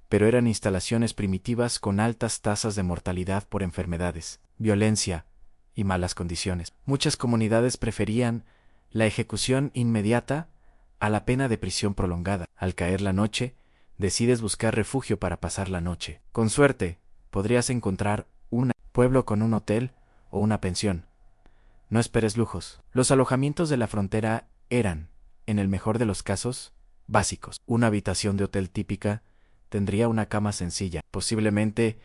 pero eran instalaciones primitivas con altas tasas de mortalidad por enfermedades, violencia y malas condiciones. Muchas comunidades preferían la ejecución inmediata a la pena de prisión prolongada. Al caer la noche, decides buscar refugio para pasar la noche. Con suerte, podrías encontrar un pueblo con un hotel o una pensión. No esperes lujos. Los alojamientos de la frontera eran, en el mejor de los casos, básicos. Una habitación de hotel típica tendría una cama sencilla, posiblemente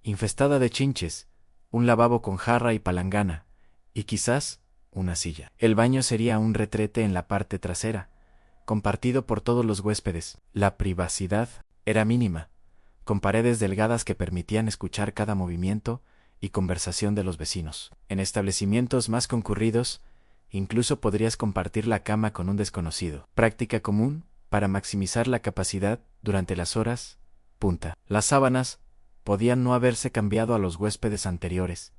infestada de chinches, un lavabo con jarra y palangana, y quizás una silla. El baño sería un retrete en la parte trasera, compartido por todos los huéspedes. La privacidad era mínima, con paredes delgadas que permitían escuchar cada movimiento y conversación de los vecinos. En establecimientos más concurridos, incluso podrías compartir la cama con un desconocido, práctica común para maximizar la capacidad durante las horas punta. Las sábanas podían no haberse cambiado a los huéspedes anteriores,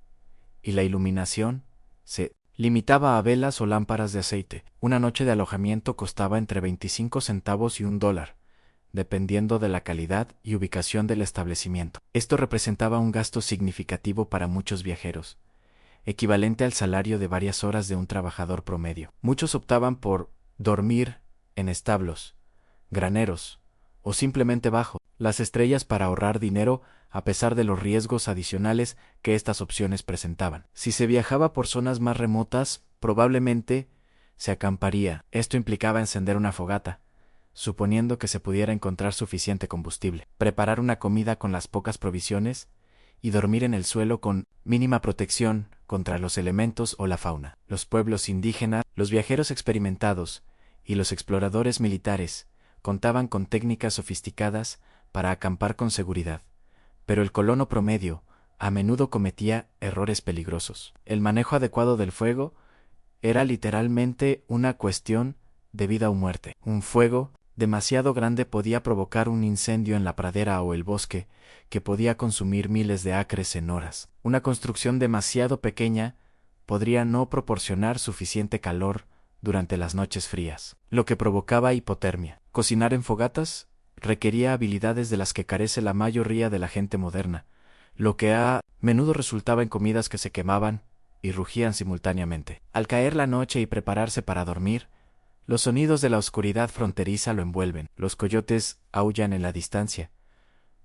y la iluminación se limitaba a velas o lámparas de aceite. Una noche de alojamiento costaba entre 25 centavos y $1, dependiendo de la calidad y ubicación del establecimiento. Esto representaba un gasto significativo para muchos viajeros, equivalente al salario de varias horas de un trabajador promedio. Muchos optaban por dormir en establos, graneros o simplemente bajo las estrellas para ahorrar dinero a pesar de los riesgos adicionales que estas opciones presentaban. Si se viajaba por zonas más remotas, probablemente se acamparía. Esto implicaba encender una fogata, suponiendo que se pudiera encontrar suficiente combustible, preparar una comida con las pocas provisiones y dormir en el suelo con mínima protección contra los elementos o la fauna. Los pueblos indígenas, los viajeros experimentados y los exploradores militares contaban con técnicas sofisticadas para acampar con seguridad, pero el colono promedio a menudo cometía errores peligrosos. El manejo adecuado del fuego era literalmente una cuestión de vida o muerte. Un fuego demasiado grande podía provocar un incendio en la pradera o el bosque, que podía consumir miles de acres en horas. Una construcción demasiado pequeña podría no proporcionar suficiente calor durante las noches frías, lo que provocaba hipotermia. Cocinar en fogatas requería habilidades de las que carece la mayoría de la gente moderna, lo que a menudo resultaba en comidas que se quemaban y rugían simultáneamente. Al caer la noche y prepararse para dormir, los sonidos de la oscuridad fronteriza lo envuelven. Los coyotes aúllan en la distancia.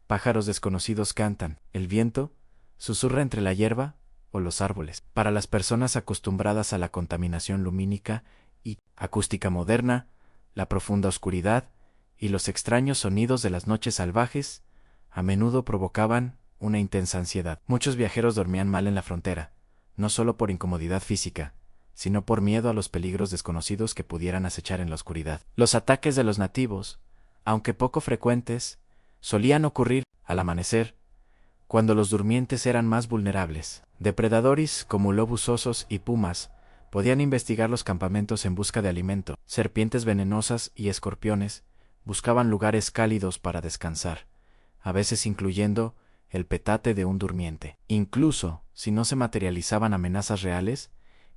Pájaros desconocidos cantan. El viento susurra entre la hierba o los árboles. Para las personas acostumbradas a la contaminación lumínica y acústica moderna, la profunda oscuridad y los extraños sonidos de las noches salvajes a menudo provocaban una intensa ansiedad. Muchos viajeros dormían mal en la frontera, no solo por incomodidad física, sino por miedo a los peligros desconocidos que pudieran acechar en la oscuridad. Los ataques de los nativos, aunque poco frecuentes, solían ocurrir al amanecer, cuando los durmientes eran más vulnerables. Depredadores como lobos osos y pumas podían investigar los campamentos en busca de alimento. Serpientes venenosas y escorpiones buscaban lugares cálidos para descansar, a veces incluyendo el petate de un durmiente. Incluso si no se materializaban amenazas reales,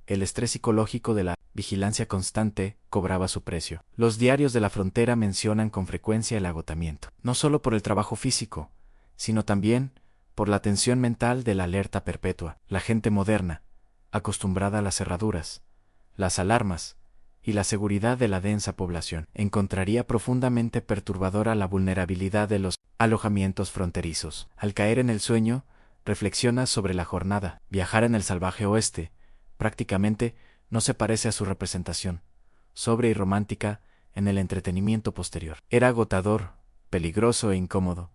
el estrés psicológico de la vigilancia constante cobraba su precio. Los diarios de la frontera mencionan con frecuencia el agotamiento, no solo por el trabajo físico, sino también por la tensión mental de la alerta perpetua. La gente moderna, acostumbrada a las cerraduras, las alarmas y la seguridad de la densa población, encontraría profundamente perturbadora la vulnerabilidad de los alojamientos fronterizos. Al caer en el sueño, reflexionas sobre la jornada. Viajar en el salvaje oeste prácticamente no se parece a su representación, sobria y romántica, en el entretenimiento posterior. Era agotador, peligroso e incómodo,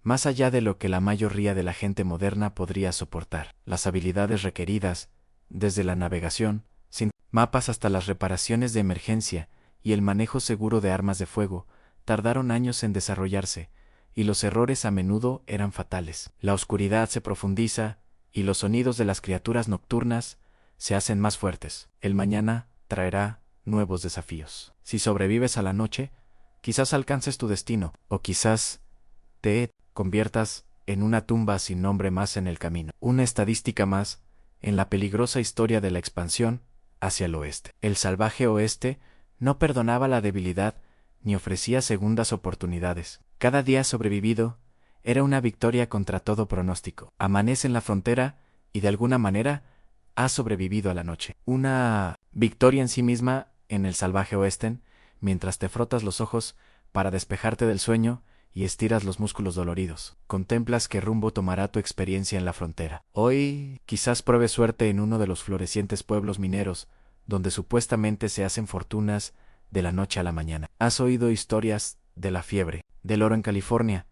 más allá de lo que la mayoría de la gente moderna podría soportar. Las habilidades requeridas, desde la navegación, sin mapas hasta las reparaciones de emergencia y el manejo seguro de armas de fuego, tardaron años en desarrollarse, y los errores a menudo eran fatales. La oscuridad se profundiza, y los sonidos de las criaturas nocturnas se hacen más fuertes. El mañana traerá nuevos desafíos. Si sobrevives a la noche, quizás alcances tu destino, o quizás te conviertas en una tumba sin nombre más en el camino. Una estadística más en la peligrosa historia de la expansión hacia el oeste. El salvaje oeste no perdonaba la debilidad ni ofrecía segundas oportunidades. Cada día sobrevivido era una victoria contra todo pronóstico. Amanece en la frontera y de alguna manera has sobrevivido a la noche. Una victoria en sí misma en el salvaje oeste, mientras te frotas los ojos para despejarte del sueño y estiras los músculos doloridos. Contemplas qué rumbo tomará tu experiencia en la frontera. Hoy quizás pruebes suerte en uno de los florecientes pueblos mineros, donde supuestamente se hacen fortunas de la noche a la mañana. Has oído historias de la fiebre, del oro en California,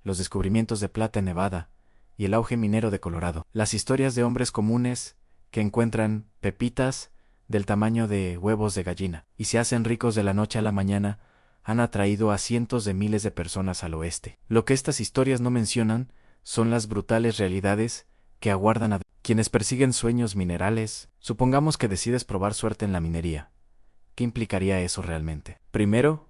los descubrimientos de plata en Nevada y el auge minero de Colorado. Las historias de hombres comunes que encuentran pepitas del tamaño de huevos de gallina y se hacen ricos de la noche a la mañana han atraído a cientos de miles de personas al oeste. Lo que estas historias no mencionan son las brutales realidades que aguardan a quienes persiguen sueños minerales. Supongamos que decides probar suerte en la minería. ¿Qué implicaría eso realmente? Primero,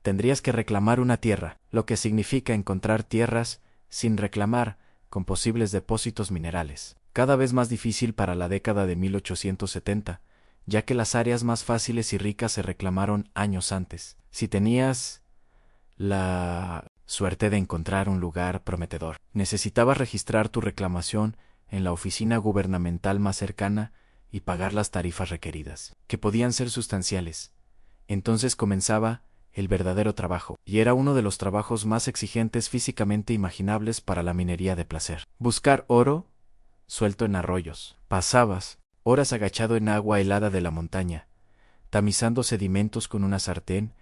tendrías que reclamar una tierra, lo que significa encontrar tierras sin reclamar con posibles depósitos minerales. Cada vez más difícil para la década de 1870, ya que las áreas más fáciles y ricas se reclamaron años antes. Si tenías la suerte de encontrar un lugar prometedor, necesitabas registrar tu reclamación en la oficina gubernamental más cercana y pagar las tarifas requeridas, que podían ser sustanciales. Entonces comenzaba el verdadero trabajo, y era uno de los trabajos más exigentes físicamente imaginables para la minería de placer. Buscar oro suelto en arroyos. Pasabas horas agachado en agua helada de la montaña, tamizando sedimentos con una sartén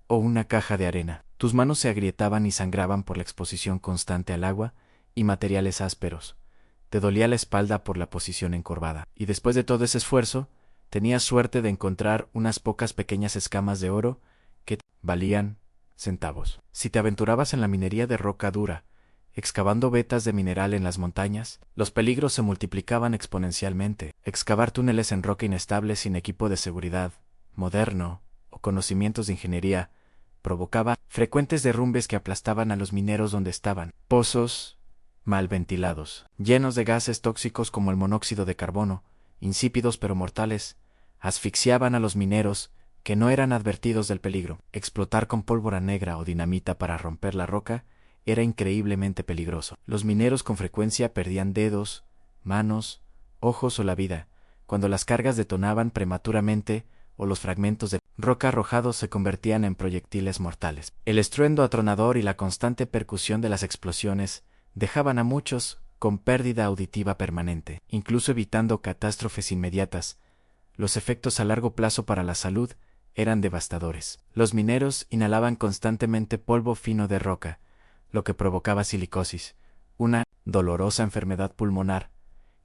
o una caja de arena. Tus manos se agrietaban y sangraban por la exposición constante al agua y materiales ásperos. Te dolía la espalda por la posición encorvada. Y después de todo ese esfuerzo, tenías suerte de encontrar unas pocas pequeñas escamas de oro que valían centavos. Si te aventurabas en la minería de roca dura, excavando vetas de mineral en las montañas, los peligros se multiplicaban exponencialmente. Excavar túneles en roca inestable sin equipo de seguridad moderno o conocimientos de ingeniería provocaba frecuentes derrumbes que aplastaban a los mineros donde estaban. Pozos mal ventilados, llenos de gases tóxicos como el monóxido de carbono, insípidos pero mortales, asfixiaban a los mineros que no eran advertidos del peligro. Explotar con pólvora negra o dinamita para romper la roca era increíblemente peligroso. Los mineros con frecuencia perdían dedos, manos, ojos o la vida, cuando las cargas detonaban prematuramente o los fragmentos de roca arrojados se convertían en proyectiles mortales. El estruendo atronador y la constante percusión de las explosiones dejaban a muchos con pérdida auditiva permanente, incluso evitando catástrofes inmediatas. Los efectos a largo plazo para la salud eran devastadores. Los mineros inhalaban constantemente polvo fino de roca, lo que provocaba silicosis, una dolorosa enfermedad pulmonar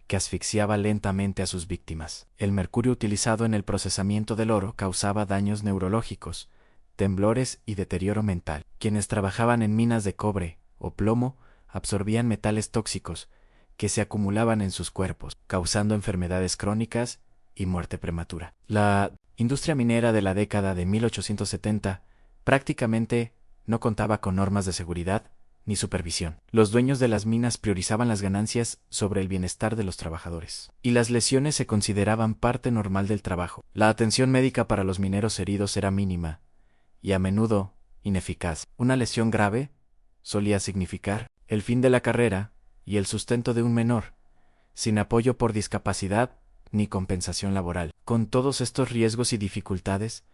que asfixiaba lentamente a sus víctimas. El mercurio utilizado en el procesamiento del oro causaba daños neurológicos, temblores y deterioro mental. Quienes trabajaban en minas de cobre o plomo absorbían metales tóxicos que se acumulaban en sus cuerpos, causando enfermedades crónicas y muerte prematura. La industria minera de la década de 1870 prácticamente no contaba con normas de seguridad ni supervisión. Los dueños de las minas priorizaban las ganancias sobre el bienestar de los trabajadores, y las lesiones se consideraban parte normal del trabajo. La atención médica para los mineros heridos era mínima, y a menudo ineficaz. Una lesión grave solía significar el fin de la carrera y el sustento de un menor, sin apoyo por discapacidad ni compensación laboral. Con todos estos riesgos y dificultades,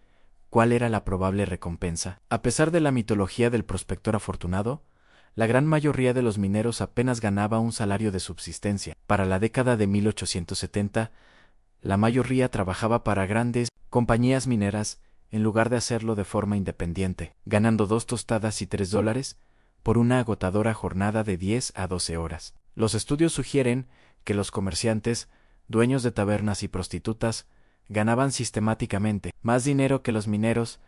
¿cuál era la probable recompensa? A pesar de la mitología del prospector afortunado, la gran mayoría de los mineros apenas ganaba un salario de subsistencia. Para la década de 1870, la mayoría trabajaba para grandes compañías mineras en lugar de hacerlo de forma independiente, ganando 2 tostadas y $3 por una agotadora jornada de 10 a 12 horas. Los estudios sugieren que los comerciantes, dueños de tabernas y prostitutas, ganaban sistemáticamente más dinero que los mineros,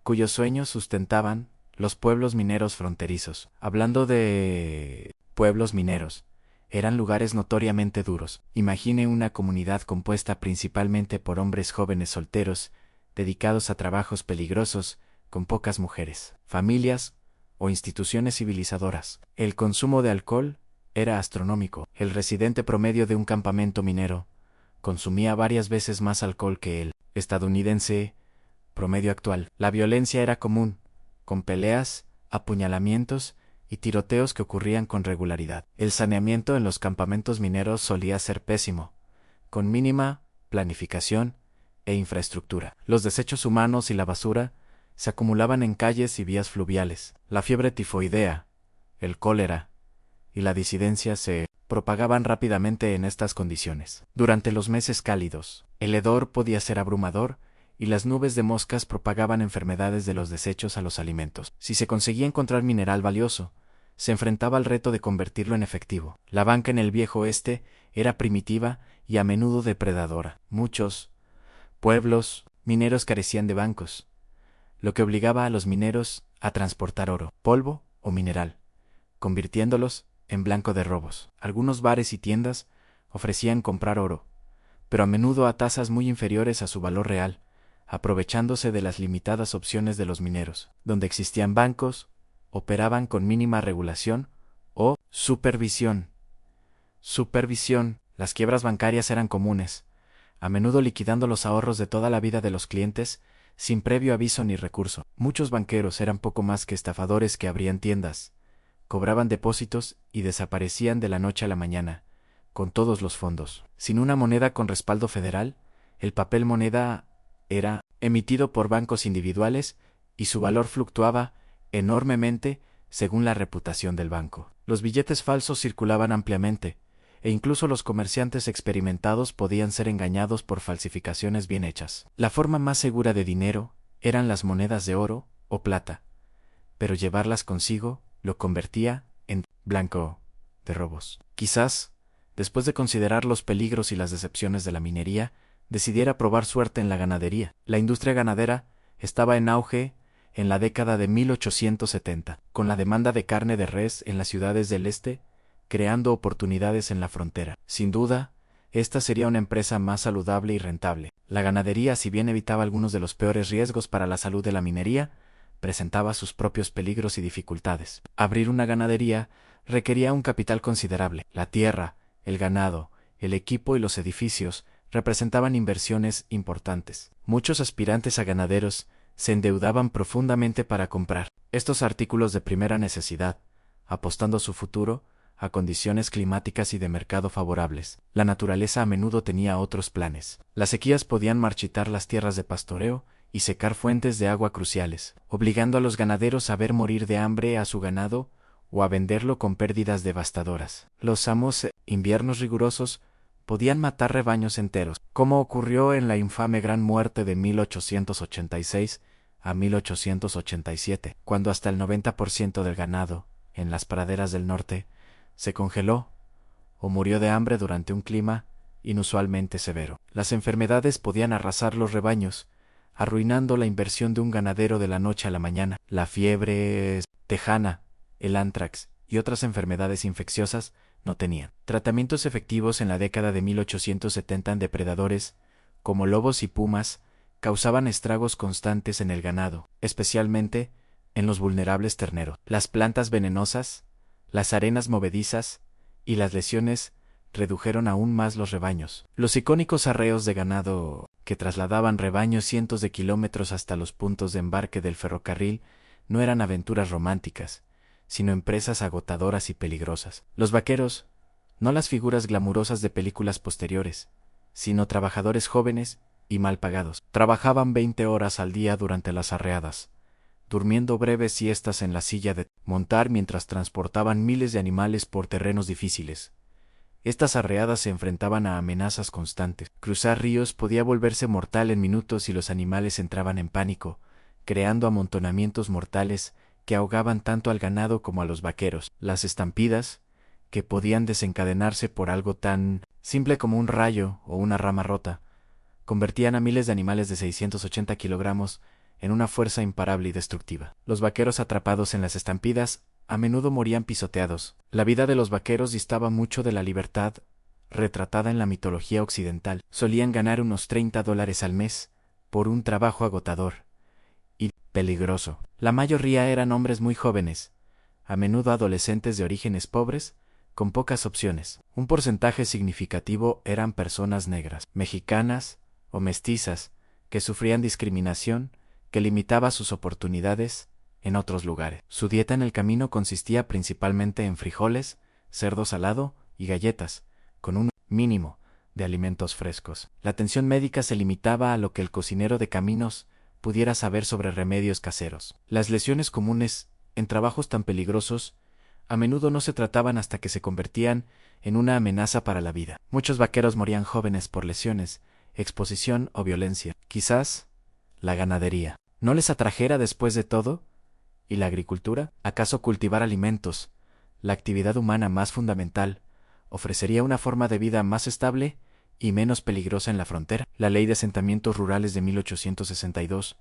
cuyos sueños sustentaban Los pueblos mineros fronterizos. Hablando de pueblos mineros, eran lugares notoriamente duros. Imagine una comunidad compuesta principalmente por hombres jóvenes solteros, dedicados a trabajos peligrosos, con pocas mujeres, familias o instituciones civilizadoras. El consumo de alcohol era astronómico. El residente promedio de un campamento minero consumía varias veces más alcohol que el estadounidense promedio actual. La violencia era común, con peleas, apuñalamientos y tiroteos que ocurrían con regularidad. El saneamiento en los campamentos mineros solía ser pésimo, con mínima planificación e infraestructura. Los desechos humanos y la basura se acumulaban en calles y vías fluviales. La fiebre tifoidea, el cólera y la disidencia se propagaban rápidamente en estas condiciones. Durante los meses cálidos, el hedor podía ser abrumador y las nubes de moscas propagaban enfermedades de los desechos a los alimentos. Si se conseguía encontrar mineral valioso, se enfrentaba al reto de convertirlo en efectivo. La banca en el Viejo Oeste era primitiva y a menudo depredadora. Muchos pueblos mineros carecían de bancos, lo que obligaba a los mineros a transportar oro, polvo o mineral, convirtiéndolos en blanco de robos. Algunos bares y tiendas ofrecían comprar oro, pero a menudo a tasas muy inferiores a su valor real, aprovechándose de las limitadas opciones de los mineros. Donde existían bancos, operaban con mínima regulación o supervisión. Las quiebras bancarias eran comunes, a menudo liquidando los ahorros de toda la vida de los clientes sin previo aviso ni recurso. Muchos banqueros eran poco más que estafadores que abrían tiendas, cobraban depósitos y desaparecían de la noche a la mañana, con todos los fondos. Sin una moneda con respaldo federal, el papel moneda era emitido por bancos individuales y su valor fluctuaba enormemente según la reputación del banco. Los billetes falsos circulaban ampliamente, e incluso los comerciantes experimentados podían ser engañados por falsificaciones bien hechas. La forma más segura de dinero eran las monedas de oro o plata, pero llevarlas consigo lo convertía en blanco de robos. Quizás, después de considerar los peligros y las decepciones de la minería, decidiera probar suerte en la ganadería. La industria ganadera estaba en auge en la década de 1870, con la demanda de carne de res en las ciudades del este, creando oportunidades en la frontera. Sin duda, esta sería una empresa más saludable y rentable. La ganadería, si bien evitaba algunos de los peores riesgos para la salud de la minería, presentaba sus propios peligros y dificultades. Abrir una ganadería requería un capital considerable. La tierra, el ganado, el equipo y los edificios representaban inversiones importantes. Muchos aspirantes a ganaderos se endeudaban profundamente para comprar estos artículos de primera necesidad, apostando su futuro a condiciones climáticas y de mercado favorables. La naturaleza a menudo tenía otros planes. Las sequías podían marchitar las tierras de pastoreo y secar fuentes de agua cruciales, obligando a los ganaderos a ver morir de hambre a su ganado o a venderlo con pérdidas devastadoras. Los inviernos rigurosos podían matar rebaños enteros, como ocurrió en la infame Gran Muerte de 1886 a 1887, cuando hasta el 90% del ganado, en las praderas del norte, se congeló o murió de hambre durante un clima inusualmente severo. Las enfermedades podían arrasar los rebaños, arruinando la inversión de un ganadero de la noche a la mañana. La fiebre tejana, el ántrax y otras enfermedades infecciosas no tenían tratamientos efectivos. En la década de 1870 en depredadores, como lobos y pumas, causaban estragos constantes en el ganado, especialmente en los vulnerables terneros. Las plantas venenosas, las arenas movedizas y las lesiones redujeron aún más los rebaños. Los icónicos arreos de ganado que trasladaban rebaños cientos de kilómetros hasta los puntos de embarque del ferrocarril no eran aventuras románticas, sino empresas agotadoras y peligrosas. Los vaqueros, no las figuras glamurosas de películas posteriores, sino trabajadores jóvenes y mal pagados. Trabajaban 20 horas al día durante las arreadas, durmiendo breves siestas en la silla de montar mientras transportaban miles de animales por terrenos difíciles. Estas arreadas se enfrentaban a amenazas constantes. Cruzar ríos podía volverse mortal en minutos y los animales entraban en pánico, creando amontonamientos mortales que ahogaban tanto al ganado como a los vaqueros. Las estampidas, que podían desencadenarse por algo tan simple como un rayo o una rama rota, convertían a miles de animales de 680 kilogramos en una fuerza imparable y destructiva. Los vaqueros atrapados en las estampidas a menudo morían pisoteados. La vida de los vaqueros distaba mucho de la libertad retratada en la mitología occidental. Solían ganar unos $30 al mes por un trabajo agotador y peligroso. La mayoría eran hombres muy jóvenes, a menudo adolescentes de orígenes pobres, con pocas opciones. Un porcentaje significativo eran personas negras, mexicanas o mestizas, que sufrían discriminación que limitaba sus oportunidades en otros lugares. Su dieta en el camino consistía principalmente en frijoles, cerdo salado y galletas, con un mínimo de alimentos frescos. La atención médica se limitaba a lo que el cocinero de caminos pudiera saber sobre remedios caseros. Las lesiones comunes en trabajos tan peligrosos a menudo no se trataban hasta que se convertían en una amenaza para la vida. Muchos vaqueros morían jóvenes por lesiones, exposición o violencia. Quizás la ganadería no les atrajera después de todo. ¿Y la agricultura? ¿Acaso cultivar alimentos, la actividad humana más fundamental, ofrecería una forma de vida más estable y menos peligrosa en la frontera? La Ley de Asentamientos Rurales de 1862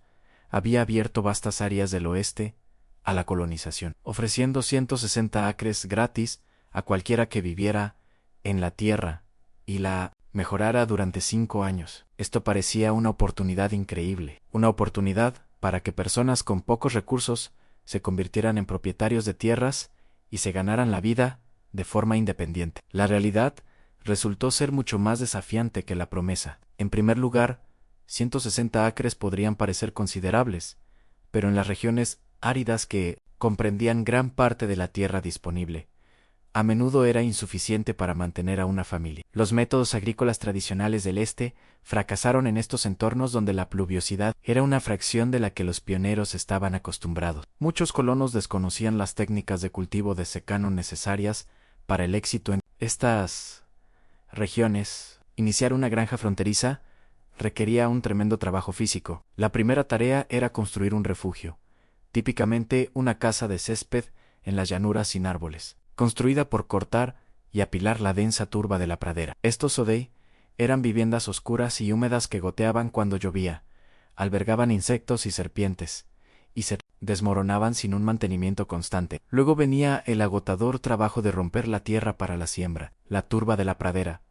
había abierto vastas áreas del oeste a la colonización, ofreciendo 160 acres gratis a cualquiera que viviera en la tierra y la mejorara durante 5 años. Esto parecía una oportunidad increíble, una oportunidad para que personas con pocos recursos se convirtieran en propietarios de tierras y se ganaran la vida de forma independiente. La realidad resultó ser mucho más desafiante que la promesa. En primer lugar, 160 acres podrían parecer considerables, pero en las regiones áridas que comprendían gran parte de la tierra disponible, a menudo era insuficiente para mantener a una familia. Los métodos agrícolas tradicionales del este fracasaron en estos entornos donde la pluviosidad era una fracción de la que los pioneros estaban acostumbrados. Muchos colonos desconocían las técnicas de cultivo de secano necesarias para el éxito en estas regiones. Iniciar una granja fronteriza requería un tremendo trabajo físico. La primera tarea era construir un refugio, típicamente una casa de césped en las llanuras sin árboles, construida por cortar y apilar la densa turba de la pradera. Estos sodei eran viviendas oscuras y húmedas que goteaban cuando llovía, albergaban insectos y serpientes, y se desmoronaban sin un mantenimiento constante. Luego venía el agotador trabajo de romper la tierra para la siembra. La turba de la pradera,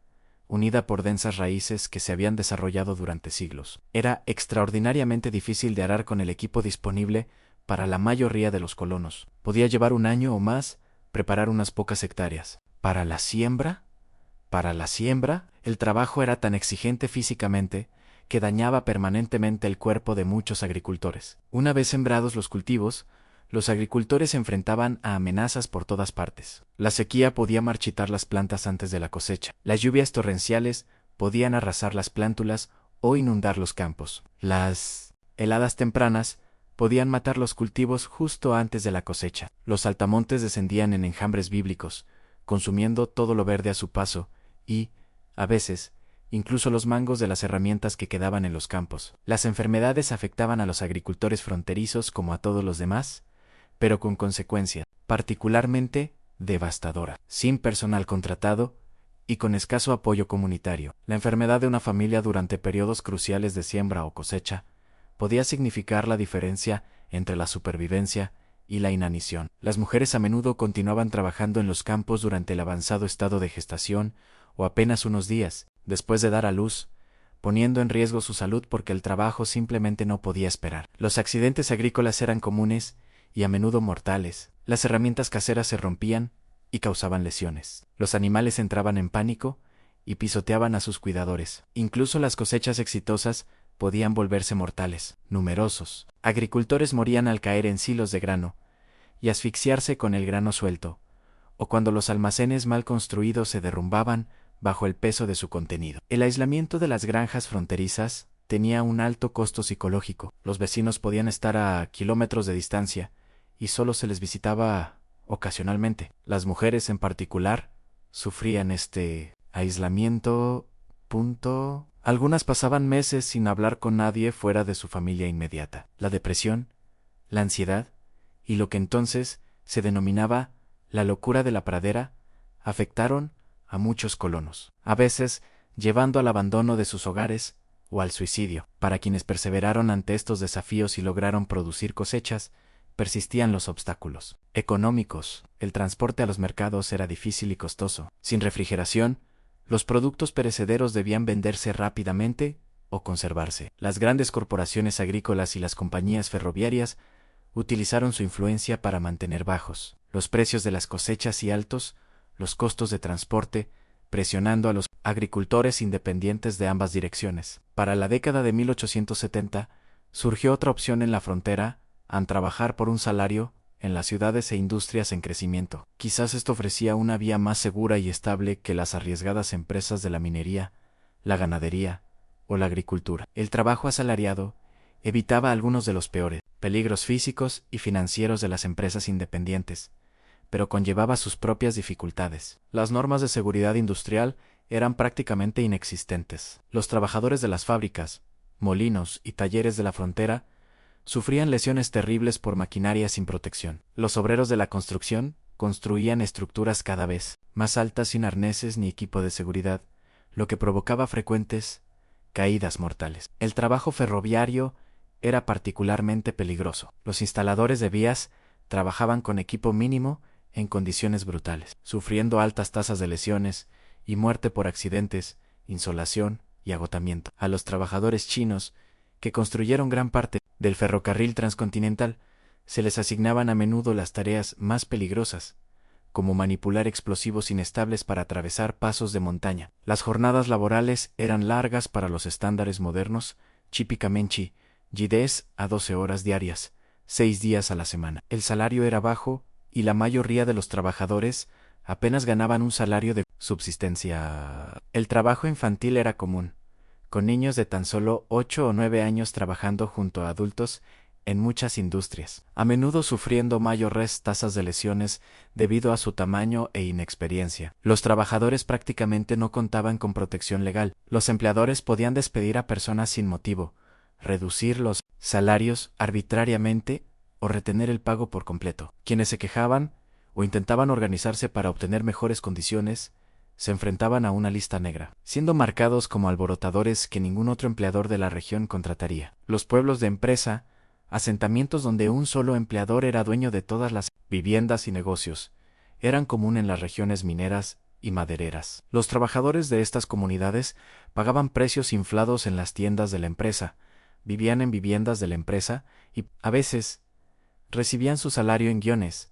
unida por densas raíces que se habían desarrollado durante siglos, era extraordinariamente difícil de arar con el equipo disponible para la mayoría de los colonos. Podía llevar un año o más preparar unas pocas hectáreas. ¿Para la siembra? El trabajo era tan exigente físicamente que dañaba permanentemente el cuerpo de muchos agricultores. Una vez sembrados los cultivos, los agricultores se enfrentaban a amenazas por todas partes. La sequía podía marchitar las plantas antes de la cosecha. Las lluvias torrenciales podían arrasar las plántulas o inundar los campos. Las heladas tempranas podían matar los cultivos justo antes de la cosecha. Los saltamontes descendían en enjambres bíblicos, consumiendo todo lo verde a su paso y, a veces, incluso los mangos de las herramientas que quedaban en los campos. Las enfermedades afectaban a los agricultores fronterizos como a todos los demás, pero con consecuencia particularmente devastadora. Sin personal contratado y con escaso apoyo comunitario, la enfermedad de una familia durante periodos cruciales de siembra o cosecha podía significar la diferencia entre la supervivencia y la inanición. Las mujeres a menudo continuaban trabajando en los campos durante el avanzado estado de gestación o apenas unos días después de dar a luz, poniendo en riesgo su salud porque el trabajo simplemente no podía esperar. Los accidentes agrícolas eran comunes y a menudo mortales. Las herramientas caseras se rompían y causaban lesiones. Los animales entraban en pánico y pisoteaban a sus cuidadores. Incluso las cosechas exitosas podían volverse mortales. Numerosos agricultores morían al caer en silos de grano y asfixiarse con el grano suelto, o cuando los almacenes mal construidos se derrumbaban bajo el peso de su contenido. El aislamiento de las granjas fronterizas tenía un alto costo psicológico. Los vecinos podían estar a kilómetros de distancia y solo se les visitaba ocasionalmente. Las mujeres en particular sufrían este aislamiento. Algunas pasaban meses sin hablar con nadie fuera de su familia inmediata. La depresión, la ansiedad y lo que entonces se denominaba la locura de la pradera afectaron a muchos colonos, a veces llevando al abandono de sus hogares o al suicidio. Para quienes perseveraron ante estos desafíos y lograron producir cosechas, persistían los obstáculos económicos. El transporte a los mercados era difícil y costoso. Sin refrigeración, los productos perecederos debían venderse rápidamente o conservarse. Las grandes corporaciones agrícolas y las compañías ferroviarias utilizaron su influencia para mantener bajos los precios de las cosechas y altos los costos de transporte, presionando a los agricultores independientes de ambas direcciones. Para la década de 1870, surgió otra opción en la frontera, trabajar por un salario en las ciudades e industrias en crecimiento. Quizás esto ofrecía una vía más segura y estable que las arriesgadas empresas de la minería, la ganadería o la agricultura. El trabajo asalariado evitaba algunos de los peores peligros físicos y financieros de las empresas independientes, pero conllevaba sus propias dificultades. Las normas de seguridad industrial eran prácticamente inexistentes. Los trabajadores de las fábricas, molinos y talleres de la frontera sufrían lesiones terribles por maquinaria sin protección. Los obreros de la construcción construían estructuras cada vez más altas sin arneses ni equipo de seguridad, lo que provocaba frecuentes caídas mortales. El trabajo ferroviario era particularmente peligroso. Los instaladores de vías trabajaban con equipo mínimo en condiciones brutales, sufriendo altas tasas de lesiones y muerte por accidentes, insolación y agotamiento. A los trabajadores chinos, que construyeron gran parte del ferrocarril transcontinental, se les asignaban a menudo las tareas más peligrosas, como manipular explosivos inestables para atravesar pasos de montaña. Las jornadas laborales eran largas para los estándares modernos, típicamente 10 a 12 horas diarias, 6 días a la semana. El salario era bajo y la mayoría de los trabajadores apenas ganaban un salario de subsistencia. El trabajo infantil era común, con niños de tan solo 8 o 9 años trabajando junto a adultos en muchas industrias, a menudo sufriendo mayores tasas de lesiones debido a su tamaño e inexperiencia. Los trabajadores prácticamente no contaban con protección legal. Los empleadores podían despedir a personas sin motivo, reducir los salarios arbitrariamente o retener el pago por completo. Quienes se quejaban o intentaban organizarse para obtener mejores condiciones se enfrentaban a una lista negra, siendo marcados como alborotadores que ningún otro empleador de la región contrataría. Los pueblos de empresa, asentamientos donde un solo empleador era dueño de todas las viviendas y negocios, eran común en las regiones mineras y madereras. Los trabajadores de estas comunidades pagaban precios inflados en las tiendas de la empresa, vivían en viviendas de la empresa y, a veces, recibían su salario en guiones,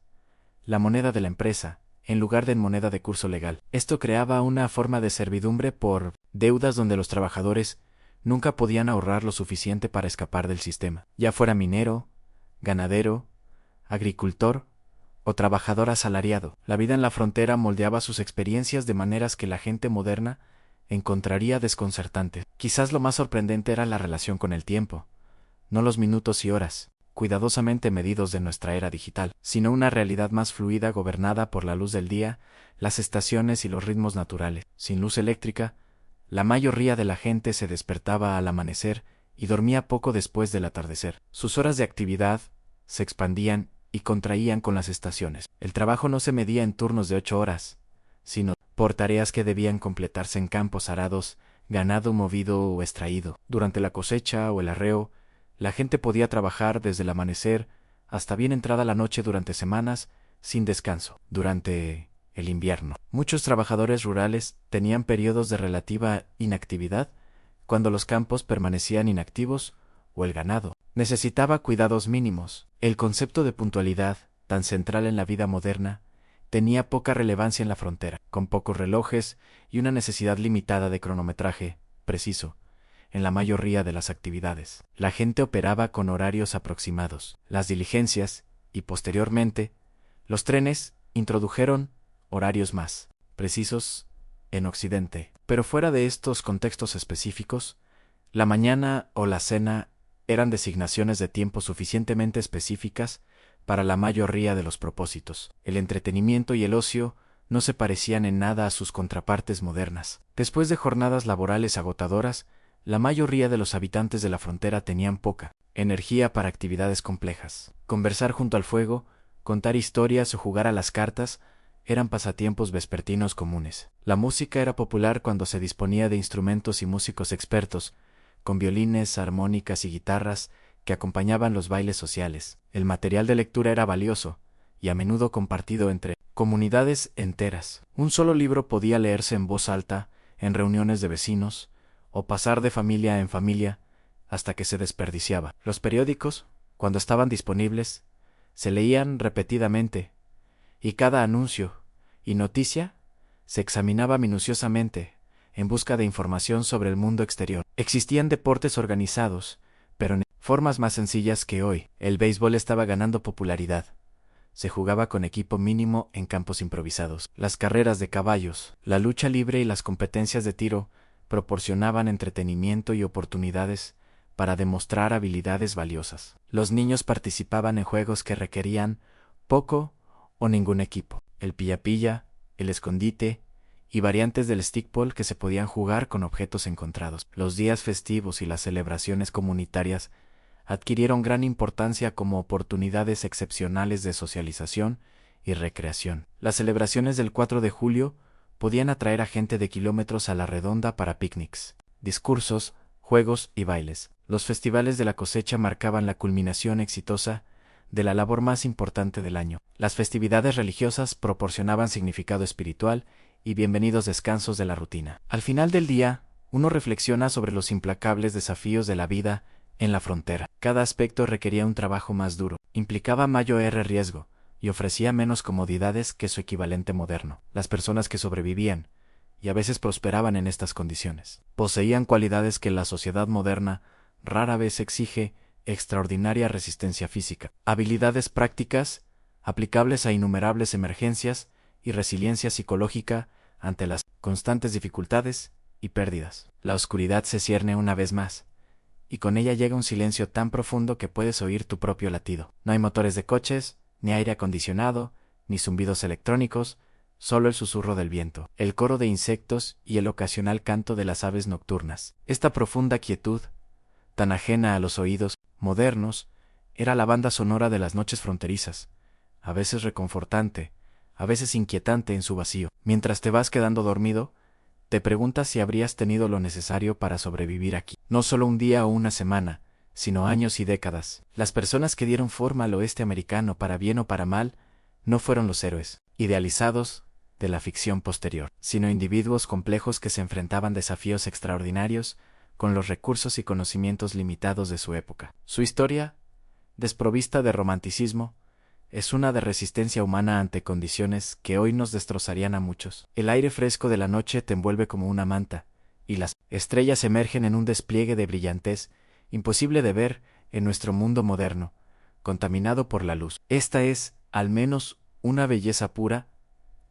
la moneda de la empresa, en lugar de en moneda de curso legal. Esto creaba una forma de servidumbre por deudas donde los trabajadores nunca podían ahorrar lo suficiente para escapar del sistema, ya fuera minero, ganadero, agricultor o trabajador asalariado. La vida en la frontera moldeaba sus experiencias de maneras que la gente moderna encontraría desconcertantes. Quizás lo más sorprendente era la relación con el tiempo, no los minutos y horas cuidadosamente medidos de nuestra era digital, sino una realidad más fluida gobernada por la luz del día, las estaciones y los ritmos naturales. Sin luz eléctrica, la mayoría de la gente se despertaba al amanecer y dormía poco después del atardecer. Sus horas de actividad se expandían y contraían con las estaciones. El trabajo no se medía en turnos de 8 horas, sino por tareas que debían completarse en campos arados, ganado movido o extraído. Durante la cosecha o el arreo, la gente podía trabajar desde el amanecer hasta bien entrada la noche durante semanas, sin descanso. Durante el invierno, muchos trabajadores rurales tenían periodos de relativa inactividad, cuando los campos permanecían inactivos o el ganado necesitaba cuidados mínimos. El concepto de puntualidad, tan central en la vida moderna, tenía poca relevancia en la frontera, con pocos relojes y una necesidad limitada de cronometraje preciso. En la mayoría de las actividades, la gente operaba con horarios aproximados. Las diligencias, y posteriormente, los trenes, introdujeron horarios más precisos en Occidente. Pero fuera de estos contextos específicos, la mañana o la cena eran designaciones de tiempo suficientemente específicas para la mayoría de los propósitos. El entretenimiento y el ocio no se parecían en nada a sus contrapartes modernas. Después de jornadas laborales agotadoras, la mayoría de los habitantes de la frontera tenían poca energía para actividades complejas. Conversar junto al fuego, contar historias o jugar a las cartas eran pasatiempos vespertinos comunes. La música era popular cuando se disponía de instrumentos y músicos expertos, con violines, armónicas y guitarras que acompañaban los bailes sociales. El material de lectura era valioso y a menudo compartido entre comunidades enteras. Un solo libro podía leerse en voz alta en reuniones de vecinos o pasar de familia en familia hasta que se desperdiciaba. Los periódicos, cuando estaban disponibles, se leían repetidamente y cada anuncio y noticia se examinaba minuciosamente en busca de información sobre el mundo exterior. Existían deportes organizados, pero en formas más sencillas que hoy. El béisbol estaba ganando popularidad. Se jugaba con equipo mínimo en campos improvisados. Las carreras de caballos, la lucha libre y las competencias de tiro proporcionaban entretenimiento y oportunidades para demostrar habilidades valiosas. Los niños participaban en juegos que requerían poco o ningún equipo. El pilla-pilla, el escondite y variantes del stickball que se podían jugar con objetos encontrados. Los días festivos y las celebraciones comunitarias adquirieron gran importancia como oportunidades excepcionales de socialización y recreación. Las celebraciones del 4 de julio podían atraer a gente de kilómetros a la redonda para picnics, discursos, juegos y bailes. Los festivales de la cosecha marcaban la culminación exitosa de la labor más importante del año. Las festividades religiosas proporcionaban significado espiritual y bienvenidos descansos de la rutina. Al final del día, uno reflexiona sobre los implacables desafíos de la vida en la frontera. Cada aspecto requería un trabajo más duro, implicaba mayor riesgo y ofrecía menos comodidades que su equivalente moderno. Las personas que sobrevivían, y a veces prosperaban en estas condiciones, poseían cualidades que la sociedad moderna rara vez exige: extraordinaria resistencia física, habilidades prácticas aplicables a innumerables emergencias y resiliencia psicológica ante las constantes dificultades y pérdidas. La oscuridad se cierne una vez más, y con ella llega un silencio tan profundo que puedes oír tu propio latido. No hay motores de coches, ni aire acondicionado, ni zumbidos electrónicos, solo el susurro del viento, el coro de insectos y el ocasional canto de las aves nocturnas. Esta profunda quietud, tan ajena a los oídos modernos, era la banda sonora de las noches fronterizas, a veces reconfortante, a veces inquietante en su vacío. Mientras te vas quedando dormido, te preguntas si habrías tenido lo necesario para sobrevivir aquí. No solo un día o una semana, sino años y décadas. Las personas que dieron forma al oeste americano, para bien o para mal, no fueron los héroes idealizados de la ficción posterior, sino individuos complejos que se enfrentaban a desafíos extraordinarios con los recursos y conocimientos limitados de su época. Su historia, desprovista de romanticismo, es una de resistencia humana ante condiciones que hoy nos destrozarían a muchos. El aire fresco de la noche te envuelve como una manta, y las estrellas emergen en un despliegue de brillantez imposible de ver en nuestro mundo moderno, contaminado por la luz. Esta es, al menos, una belleza pura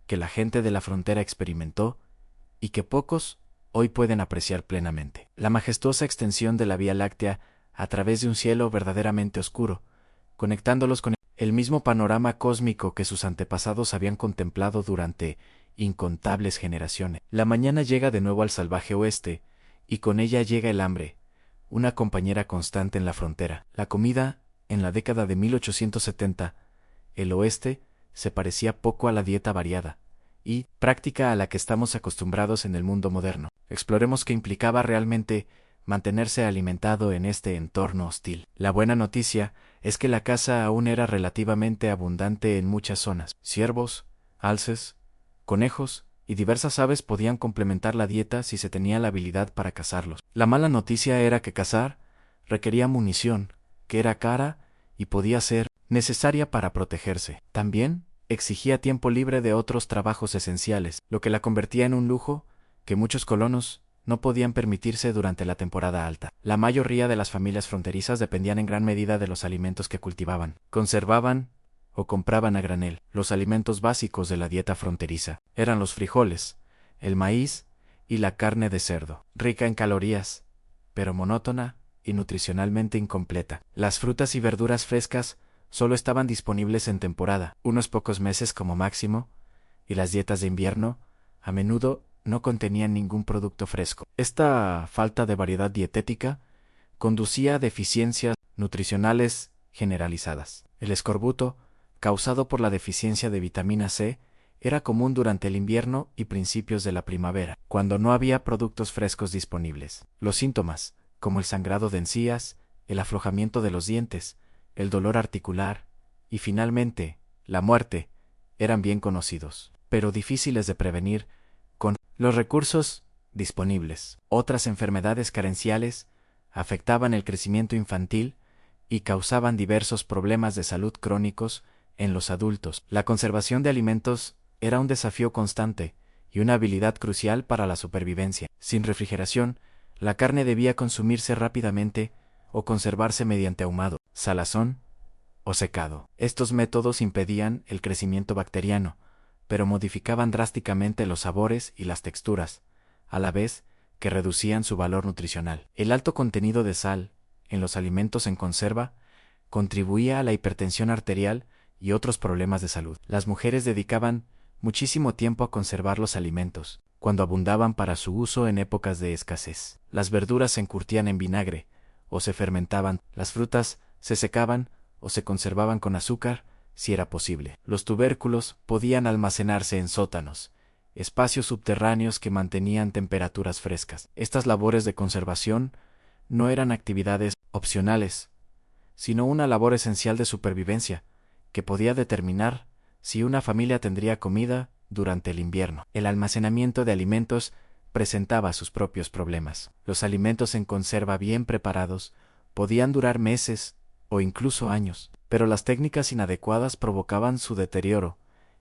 que la gente de la frontera experimentó y que pocos hoy pueden apreciar plenamente. La majestuosa extensión de la Vía Láctea a través de un cielo verdaderamente oscuro, conectándolos con el mismo panorama cósmico que sus antepasados habían contemplado durante incontables generaciones. La mañana llega de nuevo al salvaje oeste, y con ella llega el hambre, una compañera constante en la frontera. La comida, en la década de 1870, el oeste se parecía poco a la dieta variada y práctica a la que estamos acostumbrados en el mundo moderno. Exploremos qué implicaba realmente mantenerse alimentado en este entorno hostil. La buena noticia es que la caza aún era relativamente abundante en muchas zonas. Ciervos, alces, conejos y diversas aves podían complementar la dieta si se tenía la habilidad para cazarlos. La mala noticia era que cazar requería munición, que era cara y podía ser necesaria para protegerse. También exigía tiempo libre de otros trabajos esenciales, lo que la convertía en un lujo que muchos colonos no podían permitirse durante la temporada alta. La mayoría de las familias fronterizas dependían en gran medida de los alimentos que cultivaban, conservaban o compraban a granel. Los alimentos básicos de la dieta fronteriza eran los frijoles, el maíz y la carne de cerdo, rica en calorías, pero monótona y nutricionalmente incompleta. Las frutas y verduras frescas solo estaban disponibles en temporada, unos pocos meses como máximo, y las dietas de invierno, a menudo, no contenían ningún producto fresco. Esta falta de variedad dietética conducía a deficiencias nutricionales generalizadas. El escorbuto, causado por la deficiencia de vitamina C, era común durante el invierno y principios de la primavera, cuando no había productos frescos disponibles. Los síntomas, como el sangrado de encías, el aflojamiento de los dientes, el dolor articular y finalmente, la muerte, eran bien conocidos, pero difíciles de prevenir con los recursos disponibles. Otras enfermedades carenciales afectaban el crecimiento infantil y causaban diversos problemas de salud crónicos en los adultos. La conservación de alimentos era un desafío constante y una habilidad crucial para la supervivencia. Sin refrigeración, la carne debía consumirse rápidamente o conservarse mediante ahumado, salazón o secado. Estos métodos impedían el crecimiento bacteriano, pero modificaban drásticamente los sabores y las texturas, a la vez que reducían su valor nutricional. El alto contenido de sal en los alimentos en conserva contribuía a la hipertensión arterial y otros problemas de salud. Las mujeres dedicaban muchísimo tiempo a conservar los alimentos, cuando abundaban para su uso en épocas de escasez. Las verduras se encurtían en vinagre o se fermentaban, las frutas se secaban o se conservaban con azúcar, si era posible. Los tubérculos podían almacenarse en sótanos, espacios subterráneos que mantenían temperaturas frescas. Estas labores de conservación no eran actividades opcionales, sino una labor esencial de supervivencia, que podía determinar si una familia tendría comida durante el invierno. El almacenamiento de alimentos presentaba sus propios problemas. Los alimentos en conserva bien preparados podían durar meses o incluso años, pero las técnicas inadecuadas provocaban su deterioro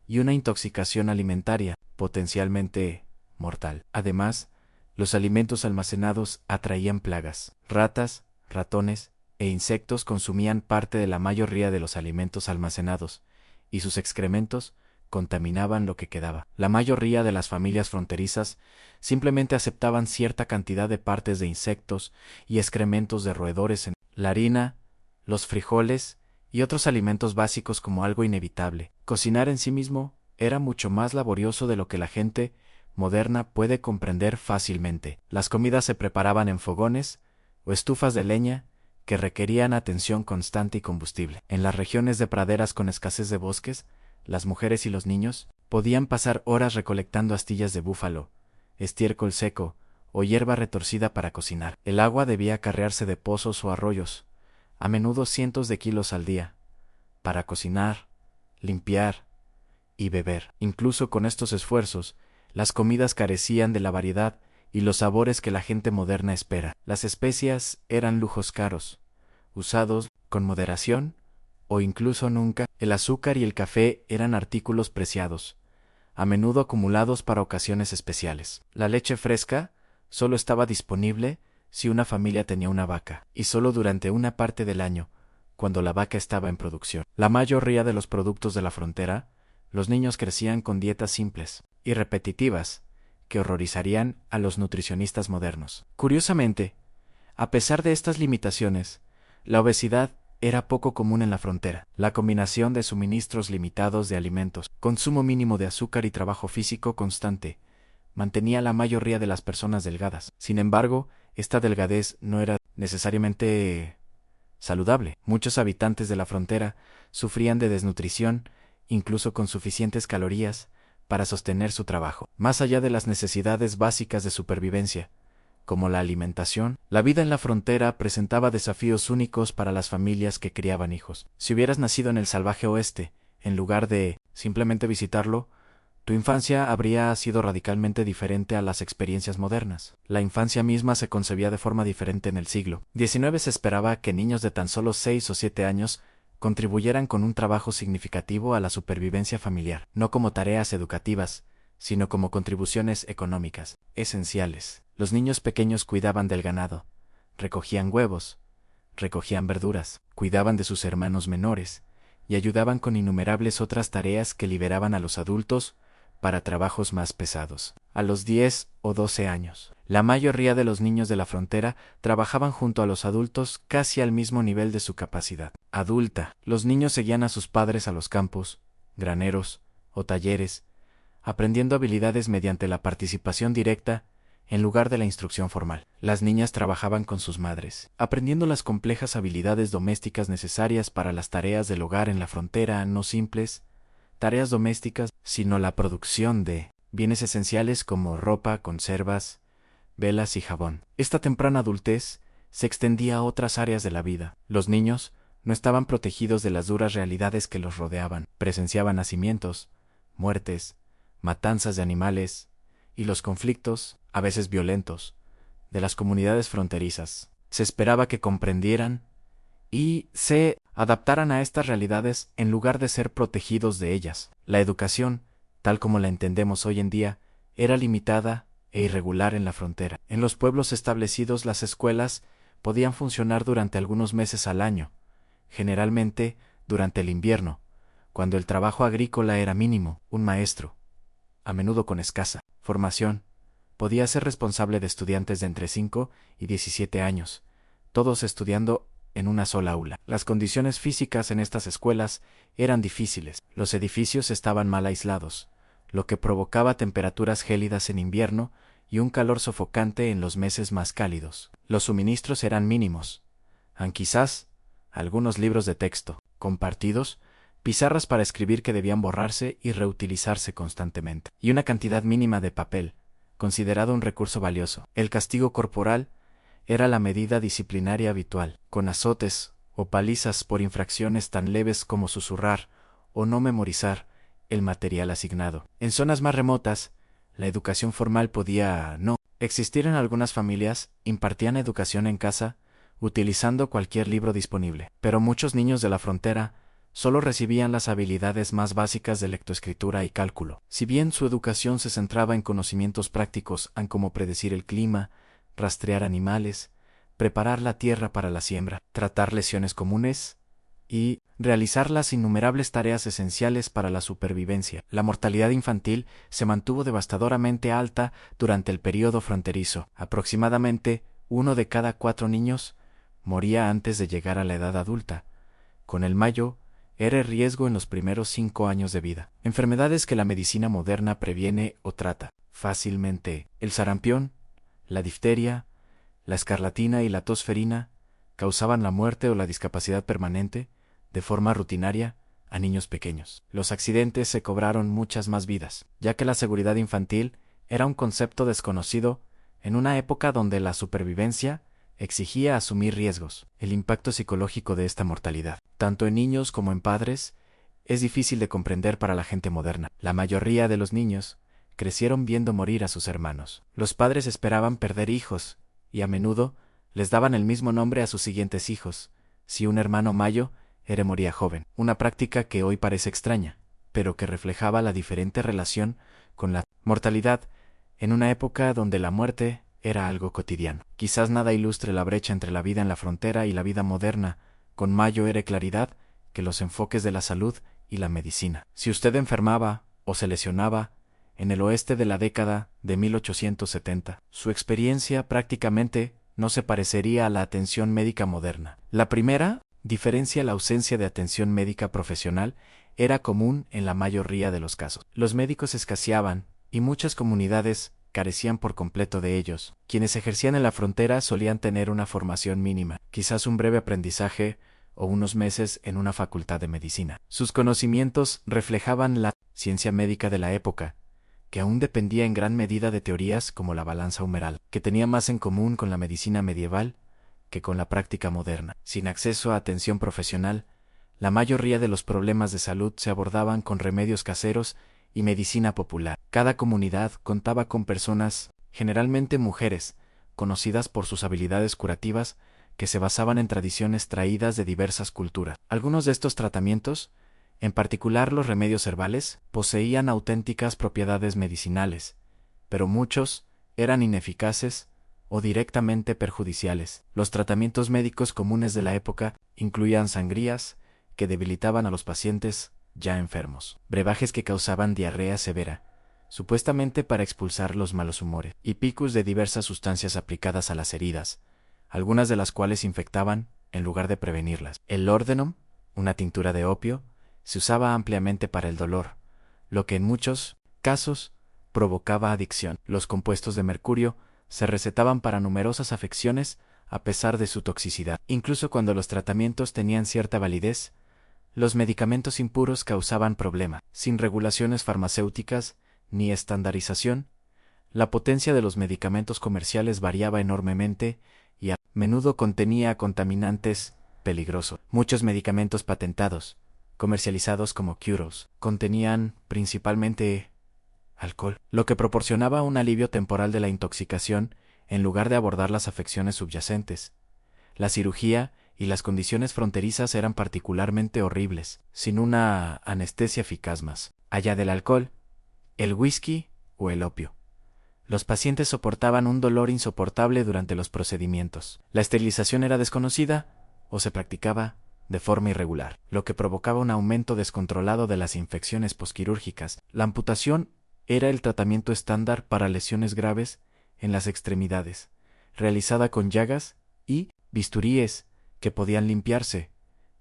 y una intoxicación alimentaria potencialmente mortal. Además, los alimentos almacenados atraían plagas. Ratas, ratones e insectos consumían parte de la mayoría de los alimentos almacenados, y sus excrementos contaminaban lo que quedaba. La mayoría de las familias fronterizas simplemente aceptaban cierta cantidad de partes de insectos y excrementos de roedores en la harina, los frijoles y otros alimentos básicos como algo inevitable. Cocinar en sí mismo era mucho más laborioso de lo que la gente moderna puede comprender fácilmente. Las comidas se preparaban en fogones o estufas de leña que requerían atención constante y combustible. En las regiones de praderas con escasez de bosques, las mujeres y los niños podían pasar horas recolectando astillas de búfalo, estiércol seco o hierba retorcida para cocinar. El agua debía acarrearse de pozos o arroyos, a menudo cientos de kilos al día, para cocinar, limpiar y beber. Incluso con estos esfuerzos, las comidas carecían de la variedad y los sabores que la gente moderna espera. Las especias eran lujos caros, usados con moderación o incluso nunca. El azúcar y el café eran artículos preciados, a menudo acumulados para ocasiones especiales. La leche fresca solo estaba disponible si una familia tenía una vaca, y solo durante una parte del año, cuando la vaca estaba en producción. La mayoría de los productos de la frontera, los niños crecían con dietas simples y repetitivas, que horrorizarían a los nutricionistas modernos. Curiosamente, a pesar de estas limitaciones, la obesidad era poco común en la frontera. La combinación de suministros limitados de alimentos, consumo mínimo de azúcar y trabajo físico constante mantenía a la mayoría de las personas delgadas. Sin embargo, esta delgadez no era necesariamente saludable. Muchos habitantes de la frontera sufrían de desnutrición, incluso con suficientes calorías para sostener su trabajo. Más allá de las necesidades básicas de supervivencia, como la alimentación, la vida en la frontera presentaba desafíos únicos para las familias que criaban hijos. Si hubieras nacido en el salvaje oeste, en lugar de simplemente visitarlo, tu infancia habría sido radicalmente diferente a las experiencias modernas. La infancia misma se concebía de forma diferente en el siglo XIX. Se esperaba que niños de tan solo 6 o 7 años contribuyeran con un trabajo significativo a la supervivencia familiar, no como tareas educativas, sino como contribuciones económicas esenciales. Los niños pequeños cuidaban del ganado, recogían huevos, recogían verduras, cuidaban de sus hermanos menores y ayudaban con innumerables otras tareas que liberaban a los adultos para trabajos más pesados. A los 10 o 12 años, la mayoría de los niños de la frontera trabajaban junto a los adultos casi al mismo nivel de su capacidad adulta. Los niños seguían a sus padres a los campos, graneros o talleres, aprendiendo habilidades mediante la participación directa en lugar de la instrucción formal. Las niñas trabajaban con sus madres, aprendiendo las complejas habilidades domésticas necesarias para las tareas del hogar en la frontera, no simples tareas domésticas, sino la producción de bienes esenciales como ropa, conservas, velas y jabón. Esta temprana adultez se extendía a otras áreas de la vida. Los niños no estaban protegidos de las duras realidades que los rodeaban. Presenciaban nacimientos, muertes, matanzas de animales y los conflictos, a veces violentos, de las comunidades fronterizas. Se esperaba que comprendieran y se adaptaran a estas realidades en lugar de ser protegidos de ellas. La educación, tal como la entendemos hoy en día, era limitada e irregular en la frontera. En los pueblos establecidos las escuelas podían funcionar durante algunos meses al año, generalmente durante el invierno, cuando el trabajo agrícola era mínimo. Un maestro, a menudo con escasa formación, podía ser responsable de estudiantes de entre 5 y 17 años, todos estudiando en una sola aula. Las condiciones físicas en estas escuelas eran difíciles. Los edificios estaban mal aislados, lo que provocaba temperaturas gélidas en invierno y un calor sofocante en los meses más cálidos. Los suministros eran mínimos, aunque quizás algunos libros de texto compartidos, pizarras para escribir que debían borrarse y reutilizarse constantemente, y una cantidad mínima de papel, considerado un recurso valioso. El castigo corporal era la medida disciplinaria habitual, con azotes o palizas por infracciones tan leves como susurrar o no memorizar el material asignado. En zonas más remotas, la educación formal podía no existir. En algunas familias impartían educación en casa utilizando cualquier libro disponible, pero muchos niños de la frontera solo recibían las habilidades más básicas de lectoescritura y cálculo. Si bien su educación se centraba en conocimientos prácticos como predecir el clima, rastrear animales, preparar la tierra para la siembra, tratar lesiones comunes y realizar las innumerables tareas esenciales para la supervivencia. La mortalidad infantil se mantuvo devastadoramente alta durante el período fronterizo. Aproximadamente 1 de cada 4 niños moría antes de llegar a la edad adulta. Con el mayo, era el riesgo en los primeros 5 años de vida. Enfermedades que la medicina moderna previene o trata fácilmente: el sarampión, la difteria, la escarlatina y la tos ferina causaban la muerte o la discapacidad permanente, de forma rutinaria, a niños pequeños. Los accidentes se cobraron muchas más vidas, ya que la seguridad infantil era un concepto desconocido en una época donde la supervivencia exigía asumir riesgos. El impacto psicológico de esta mortalidad, tanto en niños como en padres, es difícil de comprender para la gente moderna. La mayoría de los niños crecieron viendo morir a sus hermanos. Los padres esperaban perder hijos, y a menudo les daban el mismo nombre a sus siguientes hijos. Si un hermano mayo moría joven, una práctica que hoy parece extraña, pero que reflejaba la diferente relación con la mortalidad en una época donde la muerte era algo cotidiano. Quizás nada ilustre la brecha entre la vida en la frontera y la vida moderna. Con mayo era claridad que los enfoques de la salud y la medicina. Si usted enfermaba o se lesionaba en el oeste de la década de 1870, su experiencia prácticamente no se parecería a la atención médica moderna. La primera diferencia: la ausencia de atención médica profesional era común en la mayoría de los casos. Los médicos escaseaban y muchas comunidades carecían por completo de ellos. Quienes ejercían en la frontera solían tener una formación mínima, quizás un breve aprendizaje o unos meses en una facultad de medicina. Sus conocimientos reflejaban la ciencia médica de la época, que aún dependía en gran medida de teorías como la balanza humeral, que tenía más en común con la medicina medieval que con la práctica moderna. Sin acceso a atención profesional, la mayoría de los problemas de salud se abordaban con remedios caseros y medicina popular. Cada comunidad contaba con personas, generalmente mujeres, conocidas por sus habilidades curativas, que se basaban en tradiciones traídas de diversas culturas. Algunos de estos tratamientos, en particular los remedios herbales, poseían auténticas propiedades medicinales, pero muchos eran ineficaces o directamente perjudiciales. Los tratamientos médicos comunes de la época incluían sangrías que debilitaban a los pacientes ya enfermos, brebajes que causaban diarrea severa, supuestamente para expulsar los malos humores, y picos de diversas sustancias aplicadas a las heridas, algunas de las cuales infectaban en lugar de prevenirlas. El laudanum, una tintura de opio, se usaba ampliamente para el dolor, lo que en muchos casos provocaba adicción. Los compuestos de mercurio se recetaban para numerosas afecciones a pesar de su toxicidad. Incluso cuando los tratamientos tenían cierta validez, los medicamentos impuros causaban problema. Sin regulaciones farmacéuticas ni estandarización, la potencia de los medicamentos comerciales variaba enormemente y menudo contenía contaminantes peligrosos. Muchos medicamentos patentados, comercializados como curos, contenían principalmente alcohol, lo que proporcionaba un alivio temporal de la intoxicación en lugar de abordar las afecciones subyacentes. La cirugía y las condiciones fronterizas eran particularmente horribles, sin una anestesia eficaz más allá del alcohol, el whisky o el opio. Los pacientes soportaban un dolor insoportable durante los procedimientos. La esterilización era desconocida o se practicaba de forma irregular, lo que provocaba un aumento descontrolado de las infecciones posquirúrgicas. La amputación era el tratamiento estándar para lesiones graves en las extremidades, realizada con llagas y bisturíes que podían limpiarse,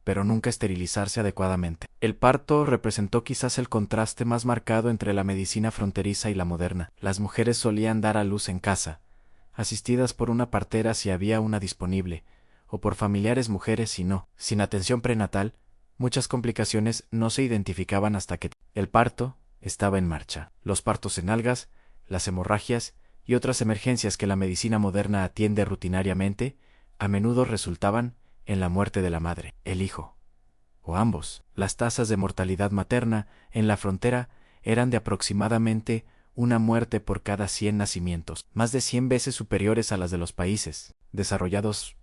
pero nunca esterilizarse adecuadamente. El parto representó quizás el contraste más marcado entre la medicina fronteriza y la moderna. Las mujeres solían dar a luz en casa, asistidas por una partera si había una disponible, o por familiares mujeres si no. Sin atención prenatal, muchas complicaciones no se identificaban hasta que el parto estaba en marcha. Los partos en algas, las hemorragias y otras emergencias que la medicina moderna atiende rutinariamente, a menudo resultaban en la muerte de la madre, el hijo, o ambos. Las tasas de mortalidad materna en la frontera eran de aproximadamente una muerte por cada 100 nacimientos, más de 100 veces superiores a las de los países desarrollados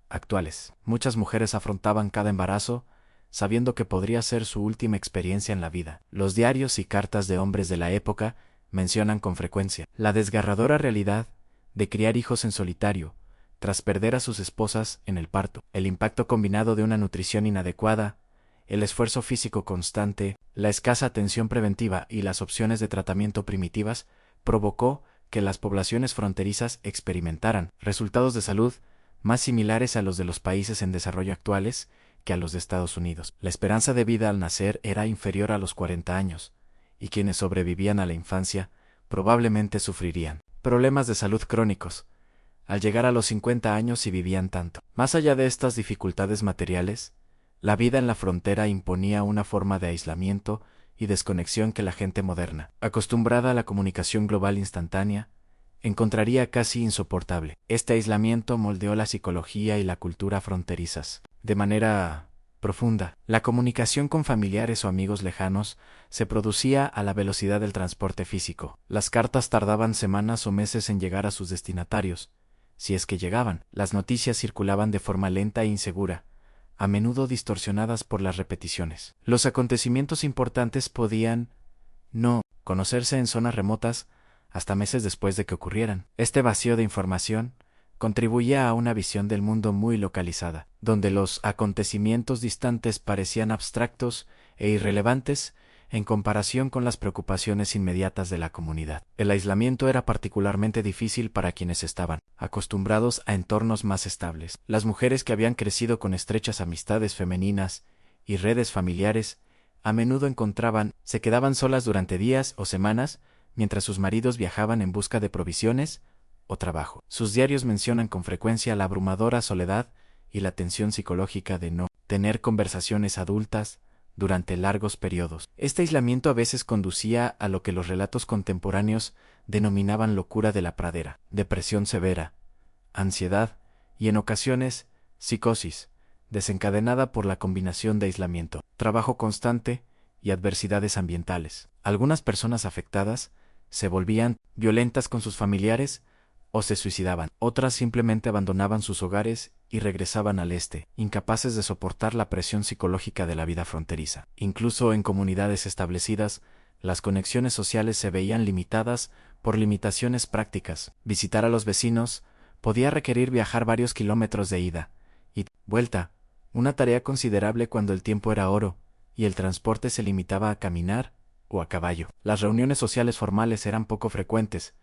actuales. Muchas mujeres afrontaban cada embarazo sabiendo que podría ser su última experiencia en la vida. Los diarios y cartas de hombres de la época mencionan con frecuencia la desgarradora realidad de criar hijos en solitario, tras perder a sus esposas en el parto. El impacto combinado de una nutrición inadecuada, el esfuerzo físico constante, la escasa atención preventiva y las opciones de tratamiento primitivas provocó que las poblaciones fronterizas experimentaran resultados de salud más similares a los de los países en desarrollo actuales que a los de Estados Unidos. La esperanza de vida al nacer era inferior a los 40 años, y quienes sobrevivían a la infancia probablemente sufrirían problemas de salud crónicos al llegar a los 50 años si vivían tanto. Más allá de estas dificultades materiales, la vida en la frontera imponía una forma de aislamiento y desconexión que la gente moderna, acostumbrada a la comunicación global instantánea, encontraría casi insoportable. Este aislamiento moldeó la psicología y la cultura fronterizas de manera profunda. La comunicación con familiares o amigos lejanos se producía a la velocidad del transporte físico. Las cartas tardaban semanas o meses en llegar a sus destinatarios. Si es que llegaban, las noticias circulaban de forma lenta e insegura, a menudo distorsionadas por las repeticiones. Los acontecimientos importantes podían no conocerse en zonas remotas hasta meses después de que ocurrieran. Este vacío de información contribuía a una visión del mundo muy localizada, donde los acontecimientos distantes parecían abstractos e irrelevantes en comparación con las preocupaciones inmediatas de la comunidad. El aislamiento era particularmente difícil para quienes estaban acostumbrados a entornos más estables. Las mujeres que habían crecido con estrechas amistades femeninas y redes familiares a menudo se quedaban solas durante días o semanas mientras sus maridos viajaban en busca de provisiones o trabajo. Sus diarios mencionan con frecuencia la abrumadora soledad y la tensión psicológica de no tener conversaciones adultas durante largos periodos. Este aislamiento a veces conducía a lo que los relatos contemporáneos denominaban locura de la pradera, depresión severa, ansiedad y en ocasiones psicosis, desencadenada por la combinación de aislamiento, trabajo constante y adversidades ambientales. Algunas personas afectadas se volvían violentas con sus familiares o se suicidaban. Otras simplemente abandonaban sus hogares y regresaban al este, incapaces de soportar la presión psicológica de la vida fronteriza. Incluso en comunidades establecidas, las conexiones sociales se veían limitadas por limitaciones prácticas. Visitar a los vecinos podía requerir viajar varios kilómetros de ida y vuelta, una tarea considerable cuando el tiempo era oro y el transporte se limitaba a caminar o a caballo. Las reuniones sociales formales eran poco frecuentes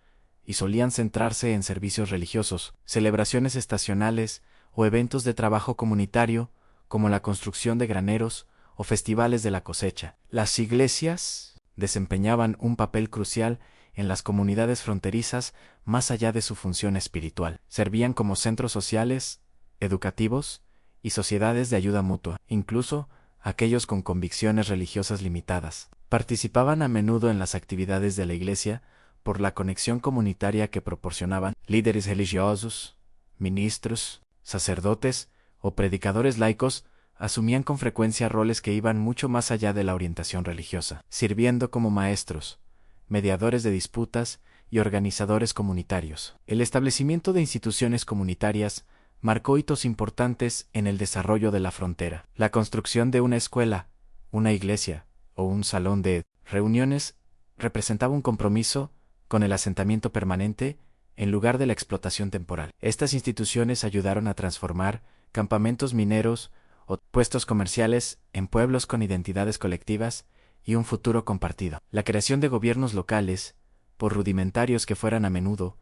y solían centrarse en servicios religiosos, celebraciones estacionales o eventos de trabajo comunitario como la construcción de graneros o festivales de la cosecha. Las iglesias desempeñaban un papel crucial en las comunidades fronterizas más allá de su función espiritual. Servían como centros sociales, educativos y sociedades de ayuda mutua, incluso aquellos con convicciones religiosas limitadas. Participaban a menudo en las actividades de la iglesia por la conexión comunitaria que proporcionaban líderes religiosos, Ministros, sacerdotes o predicadores laicos asumían con frecuencia roles que iban mucho más allá de la orientación religiosa, sirviendo como maestros, mediadores de disputas y organizadores comunitarios. El establecimiento de instituciones comunitarias marcó hitos importantes en el desarrollo de la frontera. La construcción de una escuela, una iglesia o un salón de reuniones representaba un compromiso con el asentamiento permanente en lugar de la explotación temporal. Estas instituciones ayudaron a transformar campamentos mineros o puestos comerciales en pueblos con identidades colectivas y un futuro compartido. La creación de gobiernos locales, por rudimentarios que fueran a menudo,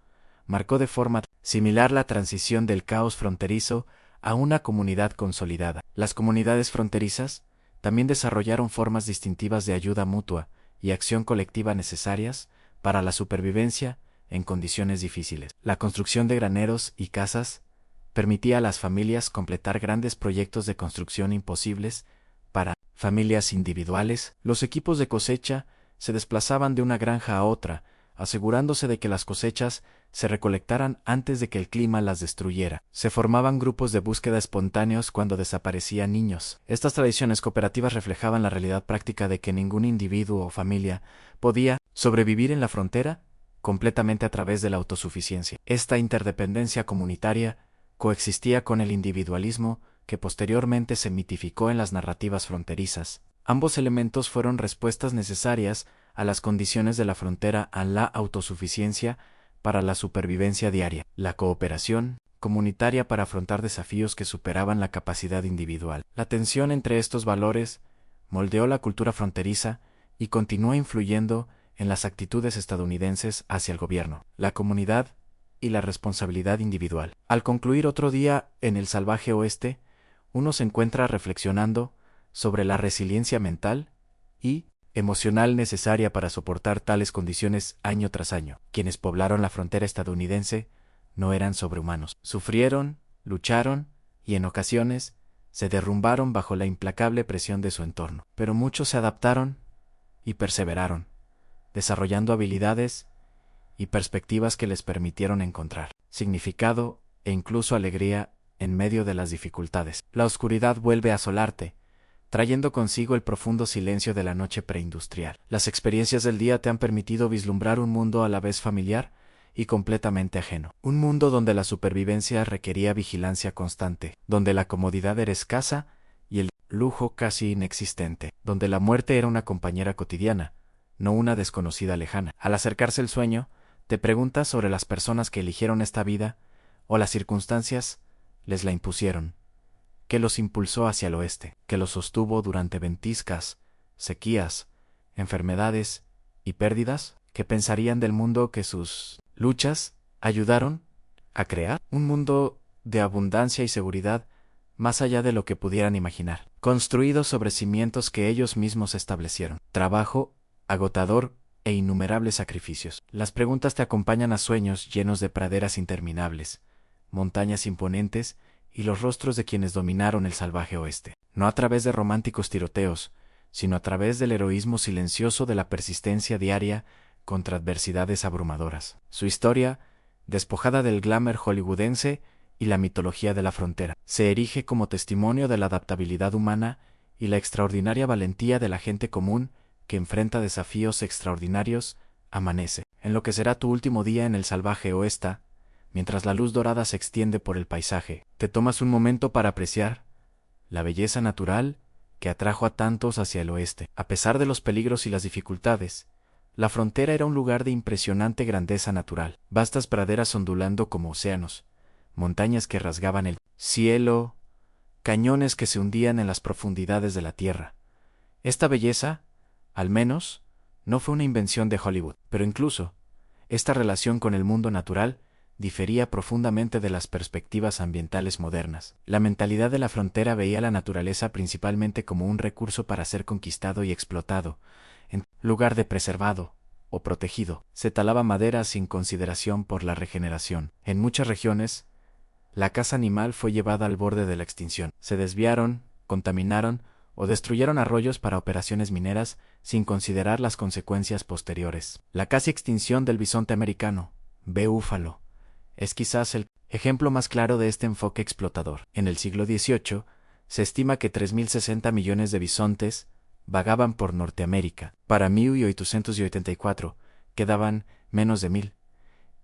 marcó de forma similar la transición del caos fronterizo a una comunidad consolidada. Las comunidades fronterizas también desarrollaron formas distintivas de ayuda mutua y acción colectiva necesarias para la supervivencia en condiciones difíciles. La construcción de graneros y casas permitía a las familias completar grandes proyectos de construcción imposibles para familias individuales. Los equipos de cosecha se desplazaban de una granja a otra, asegurándose de que las cosechas se recolectaran antes de que el clima las destruyera. Se formaban grupos de búsqueda espontáneos cuando desaparecían niños. Estas tradiciones cooperativas reflejaban la realidad práctica de que ningún individuo o familia podía sobrevivir en la frontera completamente a través de la autosuficiencia. Esta interdependencia comunitaria coexistía con el individualismo que posteriormente se mitificó en las narrativas fronterizas. Ambos elementos fueron respuestas necesarias a las condiciones de la frontera a la autosuficiencia para la supervivencia diaria. La cooperación comunitaria para afrontar desafíos que superaban la capacidad individual. La tensión entre estos valores moldeó la cultura fronteriza y continuó influyendo en las actitudes estadounidenses hacia el gobierno, la comunidad y la responsabilidad individual. Al concluir otro día en el salvaje oeste, uno se encuentra reflexionando sobre la resiliencia mental y emocional necesaria para soportar tales condiciones año tras año. Quienes poblaron la frontera estadounidense no eran sobrehumanos. Sufrieron, lucharon y en ocasiones se derrumbaron bajo la implacable presión de su entorno. Pero muchos se adaptaron y perseveraron, desarrollando habilidades y perspectivas que les permitieron encontrar significado e incluso alegría en medio de las dificultades. La oscuridad vuelve a asolarte, trayendo consigo el profundo silencio de la noche preindustrial. Las experiencias del día te han permitido vislumbrar un mundo a la vez familiar y completamente ajeno. Un mundo donde la supervivencia requería vigilancia constante, donde la comodidad era escasa y el lujo casi inexistente, donde la muerte era una compañera cotidiana, no una desconocida lejana. Al acercarse el sueño, te preguntas sobre las personas que eligieron esta vida o las circunstancias les la impusieron. ¿Qué los impulsó hacia el oeste? ¿Qué los sostuvo durante ventiscas, sequías, enfermedades y pérdidas? ¿Qué pensarían del mundo que sus luchas ayudaron a crear? Un mundo de abundancia y seguridad más allá de lo que pudieran imaginar, construido sobre cimientos que ellos mismos establecieron. Trabajo agotador e innumerables sacrificios. Las preguntas te acompañan a sueños llenos de praderas interminables, montañas imponentes y los rostros de quienes dominaron el salvaje oeste. No a través de románticos tiroteos, sino a través del heroísmo silencioso de la persistencia diaria contra adversidades abrumadoras. Su historia, despojada del glamour hollywoodense y la mitología de la frontera, se erige como testimonio de la adaptabilidad humana y la extraordinaria valentía de la gente común que enfrenta desafíos extraordinarios. Amanece, en lo que será tu último día en el salvaje oeste, mientras la luz dorada se extiende por el paisaje. Te tomas un momento para apreciar la belleza natural que atrajo a tantos hacia el oeste. A pesar de los peligros y las dificultades, la frontera era un lugar de impresionante grandeza natural. Vastas praderas ondulando como océanos, montañas que rasgaban el cielo, cañones que se hundían en las profundidades de la tierra. Esta belleza, al menos, no fue una invención de Hollywood, pero incluso, esta relación con el mundo natural difería profundamente de las perspectivas ambientales modernas. La mentalidad de la frontera veía la naturaleza principalmente como un recurso para ser conquistado y explotado, en lugar de preservado o protegido. Se talaba madera sin consideración por la regeneración. En muchas regiones, la caza animal fue llevada al borde de la extinción. Se desviaron, contaminaron o destruyeron arroyos para operaciones mineras sin considerar las consecuencias posteriores. La casi extinción del bisonte americano, B. búfalo, es quizás el Ejemplo más claro de este enfoque explotador. En el siglo XVIII, se estima que 3.060 millones de bisontes vagaban por Norteamérica. Para 1884, quedaban menos de 1.000.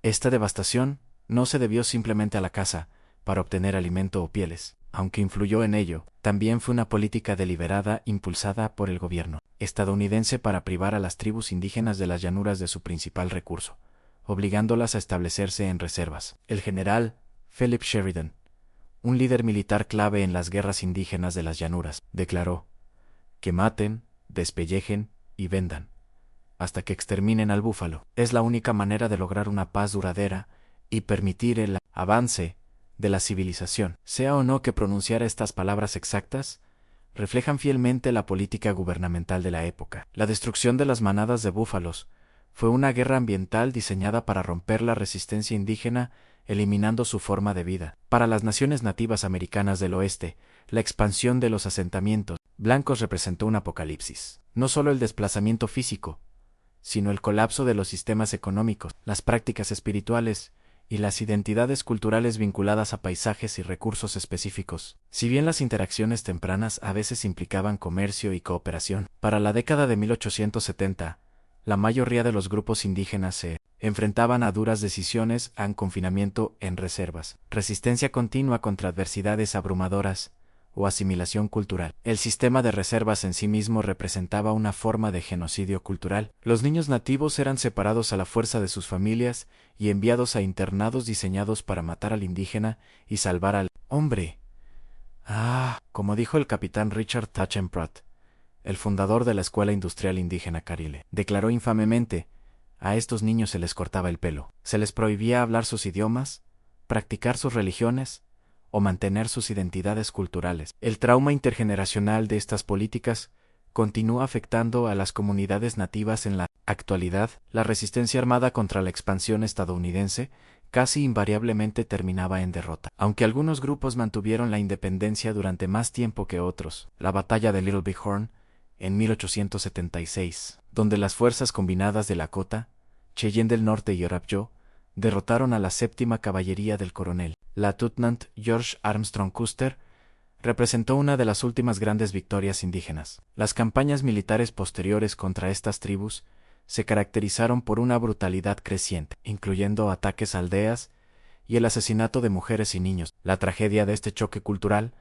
Esta devastación no se debió simplemente a la caza para obtener alimento o pieles, aunque influyó en ello. También fue una política deliberada impulsada por el gobierno estadounidense para privar a las tribus indígenas de las llanuras de su principal recurso, obligándolas a establecerse en reservas. El general Philip Sheridan, un líder militar clave en las guerras indígenas de las llanuras, declaró: que maten, despellejen y vendan, hasta que exterminen al búfalo. Es la única manera de lograr una paz duradera y permitir el avance de la civilización. Sea o no que pronunciara estas palabras exactas, reflejan fielmente la política gubernamental de la época. La destrucción de las manadas de búfalos fue una guerra ambiental diseñada para romper la resistencia indígena, eliminando su forma de vida. Para las naciones nativas americanas del oeste, la expansión de los asentamientos blancos representó un apocalipsis. No solo el desplazamiento físico, sino el colapso de los sistemas económicos, las prácticas espirituales y las identidades culturales vinculadas a paisajes y recursos específicos. Si bien las interacciones tempranas a veces implicaban comercio y cooperación, para la década de 1870, la mayoría de los grupos indígenas se enfrentaban a duras decisiones, a confinamiento en reservas, resistencia continua contra adversidades abrumadoras o asimilación cultural. El sistema de reservas en sí mismo representaba una forma de genocidio cultural. Los niños nativos eran separados a la fuerza de sus familias y enviados a internados diseñados para matar al indígena y salvar al hombre. Como dijo el capitán Richard Thatchen Pratt, el fundador de la Escuela Industrial Indígena Carile, declaró infamemente: a estos niños se les cortaba el pelo, se les prohibía hablar sus idiomas, practicar sus religiones o mantener sus identidades culturales. El trauma intergeneracional de estas políticas continúa afectando a las comunidades nativas en la actualidad. La resistencia armada contra la expansión estadounidense casi invariablemente terminaba en derrota. Aunque algunos grupos mantuvieron la independencia durante más tiempo que otros, la batalla de Little Bighorn en 1876, donde las fuerzas combinadas de Lakota, Cheyenne del Norte y Arapyo derrotaron a la séptima caballería del coronel Lieutenant George Armstrong Custer, representó una de las últimas grandes victorias indígenas. Las campañas militares posteriores contra estas tribus se caracterizaron por una brutalidad creciente, incluyendo ataques a aldeas y el asesinato de mujeres y niños. La tragedia de este choque cultural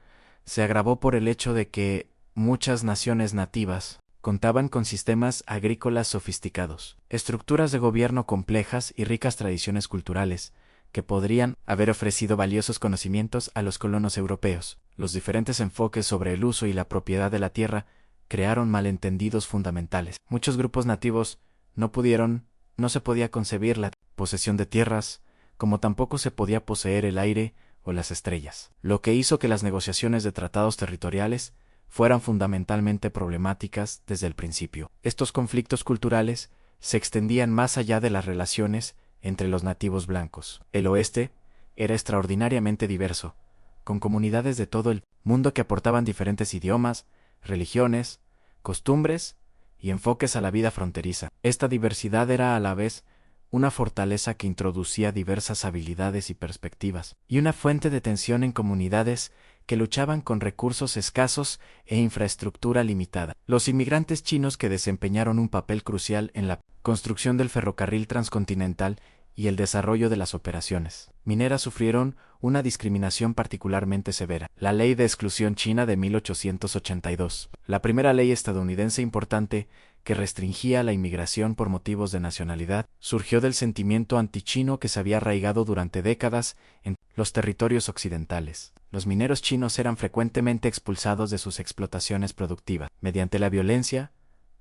se agravó por el hecho de que muchas naciones nativas contaban con sistemas agrícolas sofisticados, estructuras de gobierno complejas y ricas tradiciones culturales que podrían haber ofrecido valiosos conocimientos a los colonos europeos. Los diferentes enfoques sobre el uso y la propiedad de la tierra crearon malentendidos fundamentales. Muchos grupos nativos no se podía concebir la posesión de tierras, como tampoco se podía poseer el aire o las estrellas, lo que hizo que las negociaciones de tratados territoriales fueran fundamentalmente problemáticas desde el principio. Estos conflictos culturales se extendían más allá de las relaciones entre los nativos blancos. El oeste era extraordinariamente diverso, con comunidades de todo el mundo que aportaban diferentes idiomas, religiones, costumbres y enfoques a la vida fronteriza. Esta diversidad era a la vez una fortaleza que introducía diversas habilidades y perspectivas, y una fuente de tensión en comunidades que luchaban con recursos escasos e infraestructura limitada. Los inmigrantes chinos, que desempeñaron un papel crucial en la construcción del ferrocarril transcontinental y el desarrollo de las operaciones mineras, sufrieron una discriminación particularmente severa. La Ley de Exclusión China de 1882, la primera ley estadounidense importante que restringía la inmigración por motivos de nacionalidad, surgió del sentimiento antichino que se había arraigado durante décadas en los territorios occidentales. Los mineros chinos eran frecuentemente expulsados de sus explotaciones productivas mediante la violencia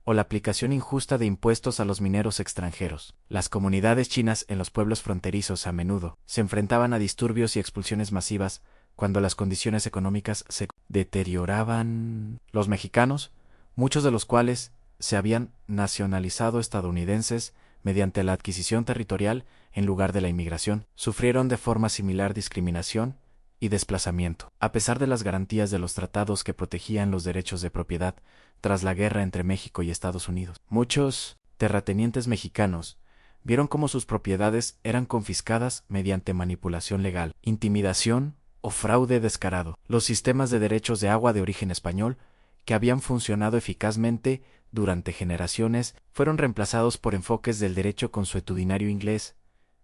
o la aplicación injusta de impuestos a los mineros extranjeros. Las comunidades chinas en los pueblos fronterizos a menudo se enfrentaban a disturbios y expulsiones masivas cuando las condiciones económicas se deterioraban. Los mexicanos, muchos de los cuales se habían nacionalizado estadounidenses mediante la adquisición territorial en lugar de la inmigración, sufrieron de forma similar discriminación y desplazamiento. A pesar de las garantías de los tratados que protegían los derechos de propiedad tras la guerra entre México y Estados Unidos, muchos terratenientes mexicanos vieron cómo sus propiedades eran confiscadas mediante manipulación legal, intimidación o fraude descarado. Los sistemas de derechos de agua de origen español, que habían funcionado eficazmente durante generaciones, fueron reemplazados por enfoques del derecho consuetudinario inglés,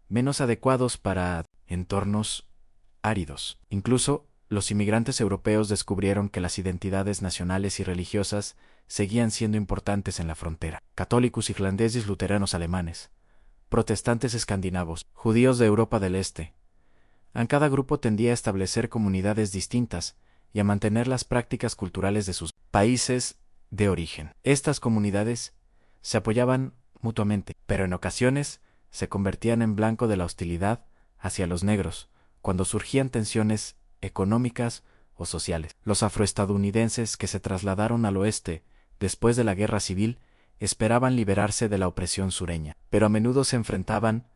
menos adecuados para entornos áridos. Incluso, los inmigrantes europeos descubrieron que las identidades nacionales y religiosas seguían siendo importantes en la frontera. Católicos irlandeses, luteranos alemanes, protestantes escandinavos, judíos de Europa del Este. En cada grupo tendía a establecer comunidades distintas y a mantener las prácticas culturales de sus países de origen. Estas comunidades se apoyaban mutuamente, pero en ocasiones se convertían en blanco de la hostilidad hacia los negros, cuando surgían tensiones económicas o sociales. Los afroestadounidenses que se trasladaron al oeste después de la Guerra Civil esperaban liberarse de la opresión sureña, pero a menudo se enfrentaban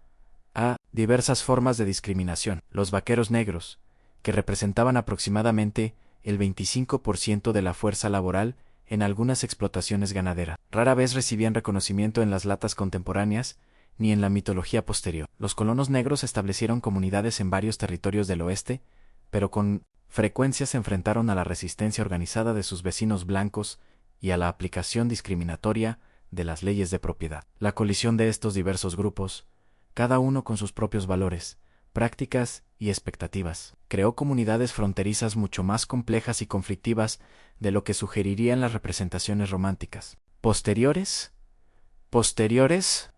a diversas formas de discriminación. Los vaqueros negros, que representaban aproximadamente el 25% de la fuerza laboral en algunas explotaciones ganaderas, rara vez recibían reconocimiento en las latas contemporáneas ni en la mitología posterior. Los colonos negros establecieron comunidades en varios territorios del oeste, pero con frecuencia se enfrentaron a la resistencia organizada de sus vecinos blancos y a la aplicación discriminatoria de las leyes de propiedad. La colisión de estos diversos grupos, cada uno con sus propios valores, prácticas y expectativas, creó comunidades fronterizas mucho más complejas y conflictivas de lo que sugerirían las representaciones románticas. Posteriores,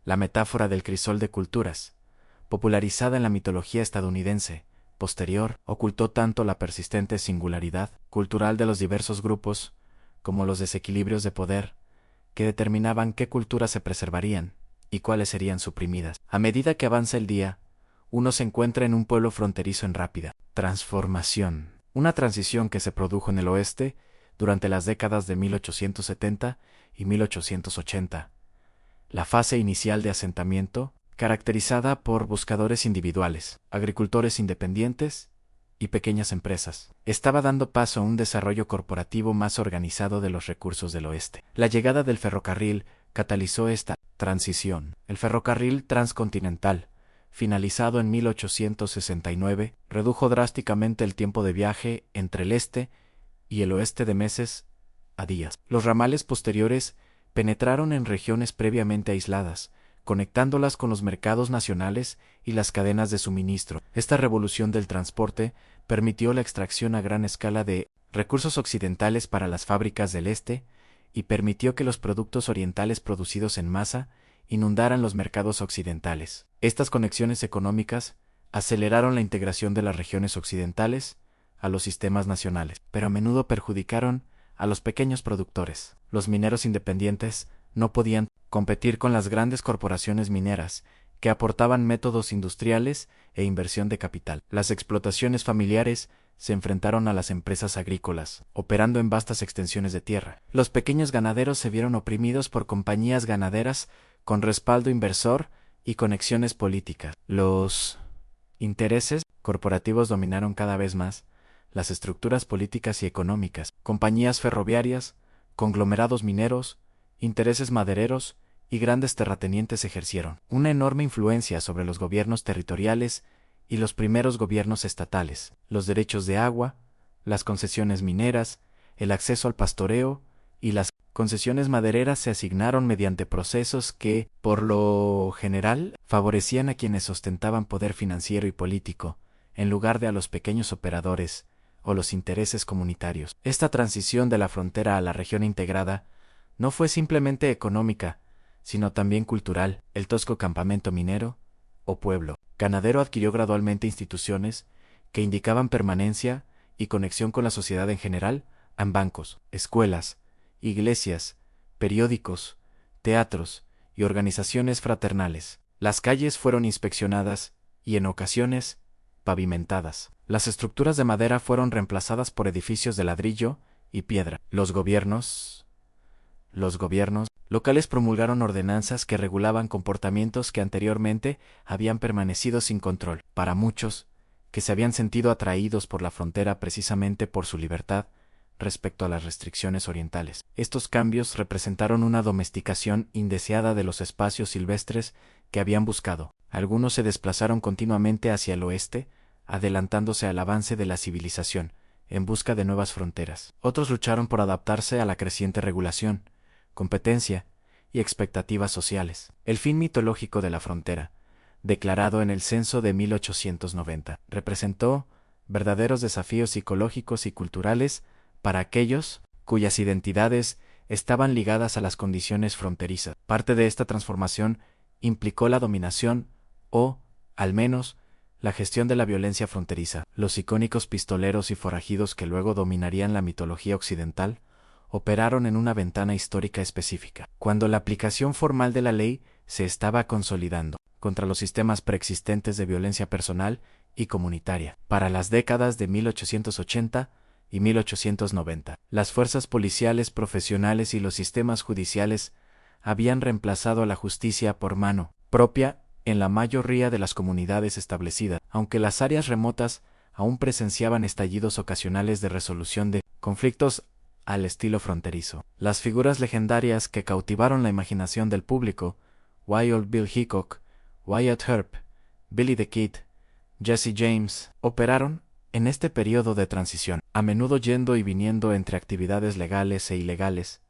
la metáfora del crisol de culturas, popularizada en la mitología estadounidense, posterior, ocultó tanto la persistente singularidad cultural de los diversos grupos como los desequilibrios de poder que determinaban qué culturas se preservarían y cuáles serían suprimidas. A medida que avanza el día, uno se encuentra en un pueblo fronterizo en rápida transformación, una transición que se produjo en el oeste durante las décadas de 1870 y 1880. La fase inicial de asentamiento, caracterizada por buscadores individuales, agricultores independientes y pequeñas empresas, estaba dando paso a un desarrollo corporativo más organizado de los recursos del oeste. La llegada del ferrocarril catalizó esta transición. El ferrocarril transcontinental, finalizado en 1869, redujo drásticamente el tiempo de viaje entre el este y el oeste de meses a días. Los ramales posteriores penetraron en regiones previamente aisladas, conectándolas con los mercados nacionales y las cadenas de suministro. Esta revolución del transporte permitió la extracción a gran escala de recursos occidentales para las fábricas del este y permitió que los productos orientales producidos en masa inundaran los mercados occidentales. Estas conexiones económicas aceleraron la integración de las regiones occidentales a los sistemas nacionales, pero a menudo perjudicaron a los pequeños productores. Los mineros independientes no podían competir con las grandes corporaciones mineras, que aportaban métodos industriales e inversión de capital. Las explotaciones familiares se enfrentaron a las empresas agrícolas, operando en vastas extensiones de tierra. Los pequeños ganaderos se vieron oprimidos por compañías ganaderas con respaldo inversor y conexiones políticas. Los intereses corporativos dominaron cada vez más las estructuras políticas y económicas. Compañías ferroviarias, conglomerados mineros, intereses madereros y grandes terratenientes ejercieron una enorme influencia sobre los gobiernos territoriales y los primeros gobiernos estatales. Los derechos de agua, las concesiones mineras, el acceso al pastoreo y las concesiones madereras se asignaron mediante procesos que, por lo general, favorecían a quienes ostentaban poder financiero y político, en lugar de a los pequeños operadores o los intereses comunitarios. Esta transición de la frontera a la región integrada no fue simplemente económica, sino también cultural. El tosco campamento minero, o pueblo ganadero, adquirió gradualmente instituciones que indicaban permanencia y conexión con la sociedad en general, en bancos, escuelas, iglesias, periódicos, teatros y organizaciones fraternales. Las calles fueron inspeccionadas y, en ocasiones, pavimentadas. Las estructuras de madera fueron reemplazadas por edificios de ladrillo y piedra. Los gobiernos locales promulgaron ordenanzas que regulaban comportamientos que anteriormente habían permanecido sin control. Para muchos, que se habían sentido atraídos por la frontera precisamente por su libertad, respecto a las restricciones orientales. Estos cambios representaron una domesticación indeseada de los espacios silvestres que habían buscado. Algunos se desplazaron continuamente hacia el oeste, adelantándose al avance de la civilización, en busca de nuevas fronteras. Otros lucharon por adaptarse a la creciente regulación, competencia y expectativas sociales. El fin mitológico de la frontera, declarado en el censo de 1890, representó verdaderos desafíos psicológicos y culturales para aquellos cuyas identidades estaban ligadas a las condiciones fronterizas. Parte de esta transformación implicó la dominación o, al menos, la gestión de la violencia fronteriza. Los icónicos pistoleros y forajidos que luego dominarían la mitología occidental operaron en una ventana histórica específica, cuando la aplicación formal de la ley se estaba consolidando contra los sistemas preexistentes de violencia personal y comunitaria. Para las décadas de 1880 y 1890, las fuerzas policiales profesionales y los sistemas judiciales habían reemplazado a la justicia por mano propia en la mayoría de las comunidades establecidas, aunque las áreas remotas aún presenciaban estallidos ocasionales de resolución de conflictos al estilo fronterizo. Las figuras legendarias que cautivaron la imaginación del público, Wild Bill Hickok, Wyatt Earp, Billy the Kid, Jesse James, operaron en este periodo de transición, a menudo yendo y viniendo entre actividades legales e ilegales,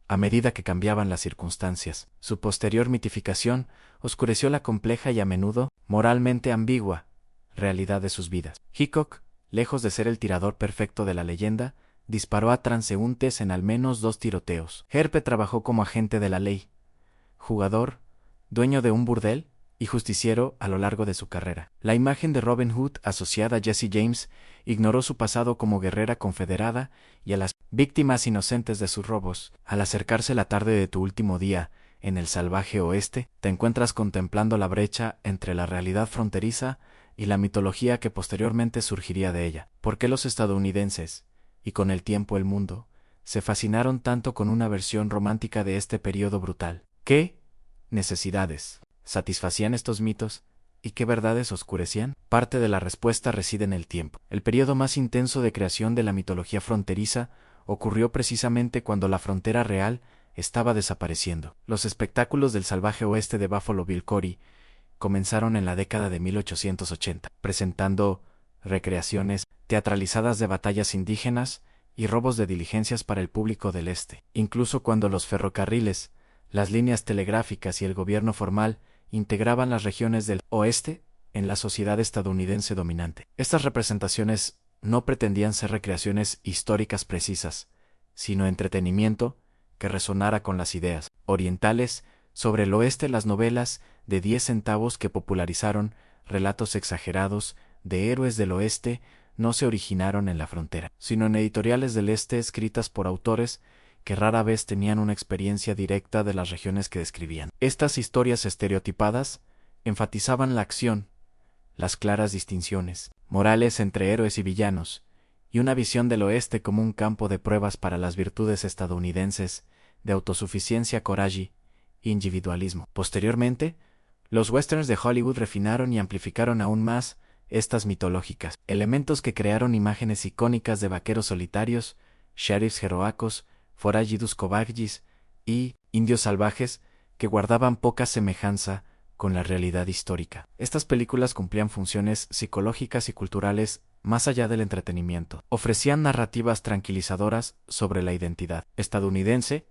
a medida que cambiaban las circunstancias. Su posterior mitificación oscureció la compleja y a menudo moralmente ambigua realidad de sus vidas. Hickok, lejos de ser el tirador perfecto de la leyenda, disparó a transeúntes en al menos 2 tiroteos. Earp trabajó como agente de la ley, jugador, dueño de un burdel y justiciero a lo largo de su carrera. La imagen de Robin Hood asociada a Jesse James ignoró su pasado como guerrera confederada y a las víctimas inocentes de sus robos. Al acercarse la tarde de tu último día en el salvaje oeste, te encuentras contemplando la brecha entre la realidad fronteriza y la mitología que posteriormente surgiría de ella. ¿Por qué los estadounidenses, y con el tiempo el mundo, se fascinaron tanto con una versión romántica de este periodo brutal? ¿Qué necesidades satisfacían estos mitos y qué verdades oscurecían? Parte de la respuesta reside en el tiempo. El periodo más intenso de creación de la mitología fronteriza ocurrió precisamente cuando la frontera real estaba desapareciendo. Los espectáculos del salvaje oeste de Buffalo Bill Cody comenzaron en la década de 1880, presentando recreaciones teatralizadas de batallas indígenas y robos de diligencias para el público del este. Incluso cuando los ferrocarriles, las líneas telegráficas y el gobierno formal integraban las regiones del oeste en la sociedad estadounidense dominante. Estas representaciones no pretendían ser recreaciones históricas precisas, sino entretenimiento que resonara con las ideas orientales sobre el oeste. Las novelas de 10 centavos que popularizaron relatos exagerados de héroes del oeste no se originaron en la frontera, sino en editoriales del este escritas por autores que rara vez tenían una experiencia directa de las regiones que describían. Estas historias estereotipadas enfatizaban la acción, las claras distinciones morales entre héroes y villanos, y una visión del oeste como un campo de pruebas para las virtudes estadounidenses de autosuficiencia, coraje e individualismo. Posteriormente, los westerns de Hollywood refinaron y amplificaron aún más estas mitológicas elementos que crearon imágenes icónicas de vaqueros solitarios, sheriffs heroicos, forajidos cobardes y indios salvajes que guardaban poca semejanza con la realidad histórica. Estas películas cumplían funciones psicológicas y culturales más allá del entretenimiento. Ofrecían narrativas tranquilizadoras sobre la identidad estadounidense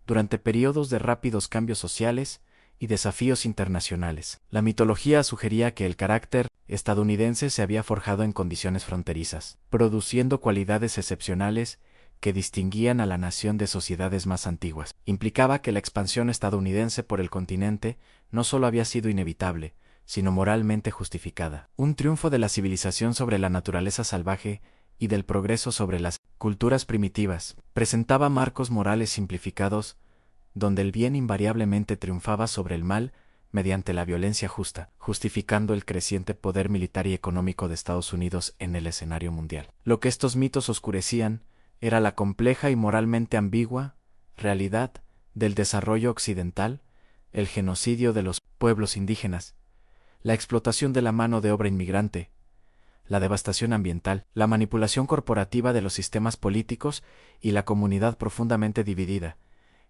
durante periodos de rápidos cambios sociales y desafíos internacionales. La mitología sugería que el carácter estadounidense se había forjado en condiciones fronterizas, produciendo cualidades excepcionales que distinguían a la nación de sociedades más antiguas. Implicaba que la expansión estadounidense por el continente no solo había sido inevitable, sino moralmente justificada. Un triunfo de la civilización sobre la naturaleza salvaje y del progreso sobre las culturas primitivas. Presentaba marcos morales simplificados, donde el bien invariablemente triunfaba sobre el mal mediante la violencia justa, justificando el creciente poder militar y económico de Estados Unidos en el escenario mundial. Lo que estos mitos oscurecían era la compleja y moralmente ambigua realidad del desarrollo occidental, el genocidio de los pueblos indígenas, la explotación de la mano de obra inmigrante, la devastación ambiental, la manipulación corporativa de los sistemas políticos y la comunidad profundamente dividida,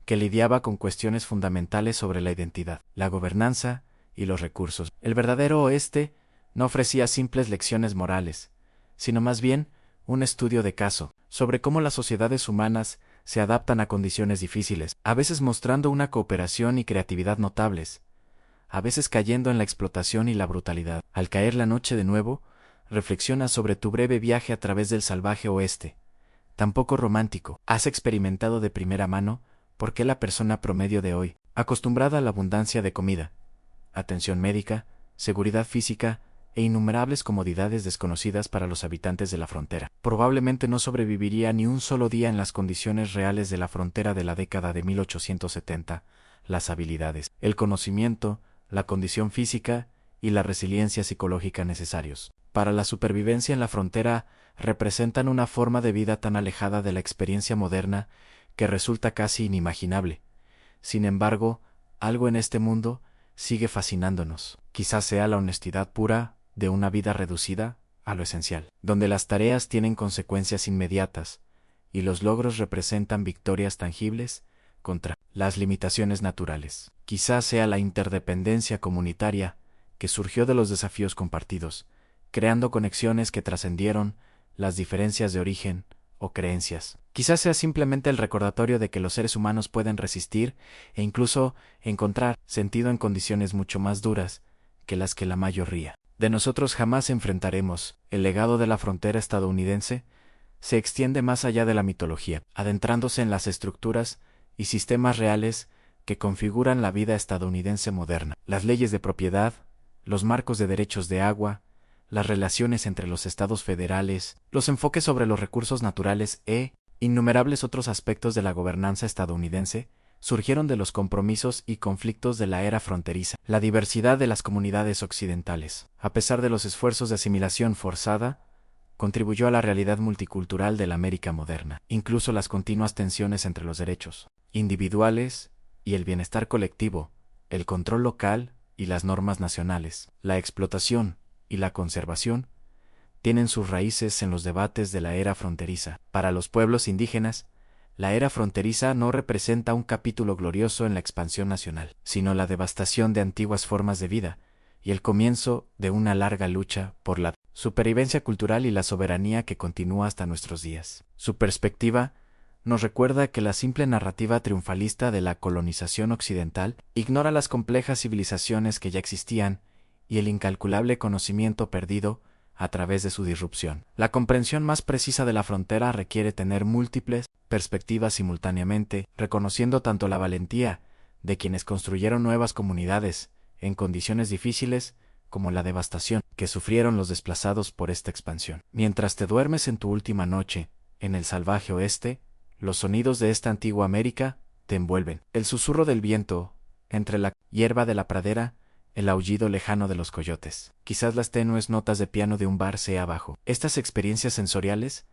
que lidiaba con cuestiones fundamentales sobre la identidad, la gobernanza y los recursos. El verdadero oeste no ofrecía simples lecciones morales, sino más bien un estudio de caso sobre cómo las sociedades humanas se adaptan a condiciones difíciles, a veces mostrando una cooperación y creatividad notables, a veces cayendo en la explotación y la brutalidad. Al caer la noche de nuevo, reflexiona sobre tu breve viaje a través del salvaje oeste, tan poco romántico. Has experimentado de primera mano por qué la persona promedio de hoy, acostumbrada a la abundancia de comida, atención médica, seguridad física e innumerables comodidades desconocidas para los habitantes de la frontera, probablemente no sobreviviría ni un solo día en las condiciones reales de la frontera de la década de 1870, las habilidades, el conocimiento, la condición física y la resiliencia psicológica necesarios para la supervivencia en la frontera representan una forma de vida tan alejada de la experiencia moderna que resulta casi inimaginable. Sin embargo, algo en este mundo sigue fascinándonos. Quizás sea la honestidad pura de una vida reducida a lo esencial, donde las tareas tienen consecuencias inmediatas y los logros representan victorias tangibles contra las limitaciones naturales. Quizás sea la interdependencia comunitaria que surgió de los desafíos compartidos, creando conexiones que trascendieron las diferencias de origen o creencias. Quizás sea simplemente el recordatorio de que los seres humanos pueden resistir e incluso encontrar sentido en condiciones mucho más duras que las que la mayoría de nosotros jamás enfrentaremos. El legado de la frontera estadounidense se extiende más allá de la mitología, adentrándose en las estructuras y sistemas reales que configuran la vida estadounidense moderna. Las leyes de propiedad, los marcos de derechos de agua, las relaciones entre los estados federales, los enfoques sobre los recursos naturales e innumerables otros aspectos de la gobernanza estadounidense surgieron de los compromisos y conflictos de la era fronteriza. La diversidad de las comunidades occidentales, a pesar de los esfuerzos de asimilación forzada, contribuyó a la realidad multicultural de la América moderna. Incluso las continuas tensiones entre los derechos individuales y el bienestar colectivo, el control local y las normas nacionales, la explotación y la conservación, tienen sus raíces en los debates de la era fronteriza. Para los pueblos indígenas, la era fronteriza no representa un capítulo glorioso en la expansión nacional, sino la devastación de antiguas formas de vida y el comienzo de una larga lucha por la supervivencia cultural y la soberanía que continúa hasta nuestros días. Su perspectiva nos recuerda que la simple narrativa triunfalista de la colonización occidental ignora las complejas civilizaciones que ya existían y el incalculable conocimiento perdido a través de su disrupción. La comprensión más precisa de la frontera requiere tener múltiples perspectivas simultáneamente, reconociendo tanto la valentía de quienes construyeron nuevas comunidades en condiciones difíciles como la devastación que sufrieron los desplazados por esta expansión. Mientras te duermes en tu última noche en el salvaje oeste, los sonidos de esta antigua América te envuelven. El susurro del viento entre la hierba de la pradera, el aullido lejano de los coyotes, quizás las tenues notas de piano de un bar sea abajo. Estas experiencias sensoriales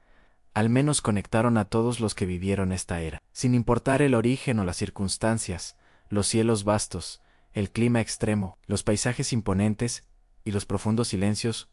al menos conectaron a todos los que vivieron esta era. Sin importar el origen o las circunstancias, los cielos vastos, el clima extremo, los paisajes imponentes y los profundos silencios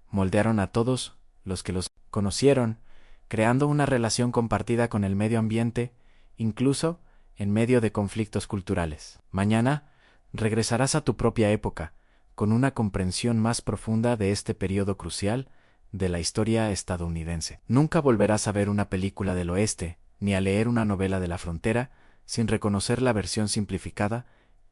moldearon a todos los que los conocieron, creando una relación compartida con el medio ambiente, incluso en medio de conflictos culturales. Mañana regresarás a tu propia época, con una comprensión más profunda de este periodo crucial de la historia estadounidense. Nunca volverás a ver una película del oeste, ni a leer una novela de la frontera, sin reconocer la versión simplificada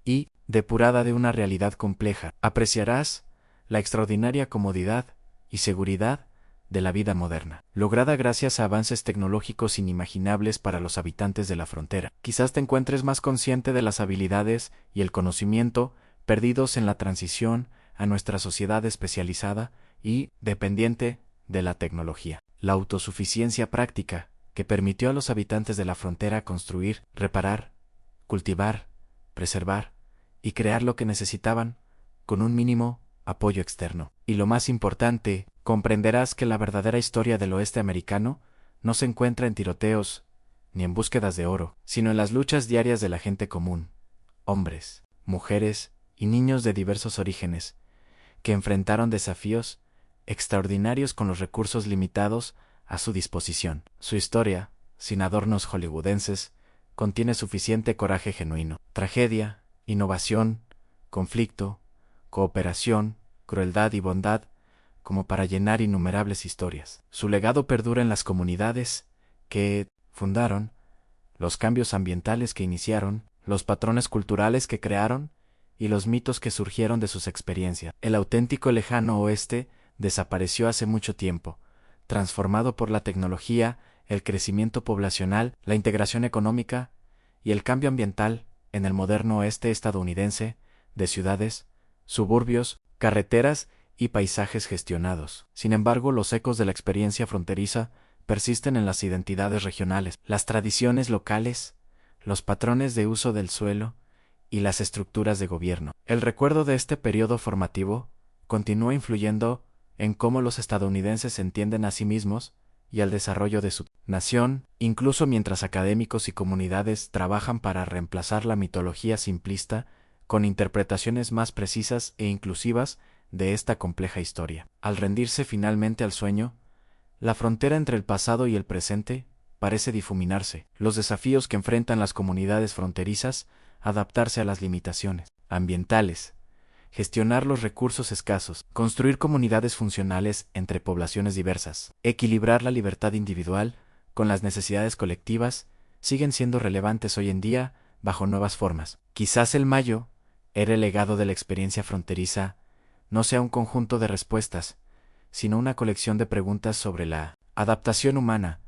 y depurada de una realidad compleja. Apreciarás la extraordinaria comodidad y seguridad de la vida moderna, lograda gracias a avances tecnológicos inimaginables para los habitantes de la frontera. Quizás te encuentres más consciente de las habilidades y el conocimiento perdidos en la transición a nuestra sociedad especializada y dependiente de la tecnología. La autosuficiencia práctica que permitió a los habitantes de la frontera construir, reparar, cultivar, preservar y crear lo que necesitaban con un mínimo apoyo externo. Y lo más importante, comprenderás que la verdadera historia del oeste americano no se encuentra en tiroteos ni en búsquedas de oro, sino en las luchas diarias de la gente común, hombres, mujeres y niños de diversos orígenes, que enfrentaron desafíos extraordinarios con los recursos limitados a su disposición. Su historia, sin adornos hollywoodenses, contiene suficiente coraje genuino, tragedia, innovación, conflicto, cooperación, crueldad y bondad, como para llenar innumerables historias. Su legado perdura en las comunidades que fundaron, los cambios ambientales que iniciaron, los patrones culturales que crearon y los mitos que surgieron de sus experiencias. El auténtico lejano oeste desapareció hace mucho tiempo, transformado por la tecnología, el crecimiento poblacional, la integración económica y el cambio ambiental en el moderno oeste estadounidense, de ciudades, suburbios, carreteras y paisajes gestionados. Sin embargo, los ecos de la experiencia fronteriza persisten en las identidades regionales, las tradiciones locales, los patrones de uso del suelo y las estructuras de gobierno. El recuerdo de este periodo formativo continúa influyendo en cómo los estadounidenses entienden a sí mismos y al desarrollo de su nación, incluso mientras académicos y comunidades trabajan para reemplazar la mitología simplista con interpretaciones más precisas e inclusivas de esta compleja historia. Al rendirse finalmente al sueño, la frontera entre el pasado y el presente parece difuminarse. Los desafíos que enfrentan las comunidades fronterizas, adaptarse a las limitaciones ambientales, gestionar los recursos escasos, construir comunidades funcionales entre poblaciones diversas, equilibrar la libertad individual con las necesidades colectivas, siguen siendo relevantes hoy en día bajo nuevas formas. Quizás el Mayo era el legado de la experiencia fronteriza, no sea un conjunto de respuestas, sino una colección de preguntas sobre la adaptación humana,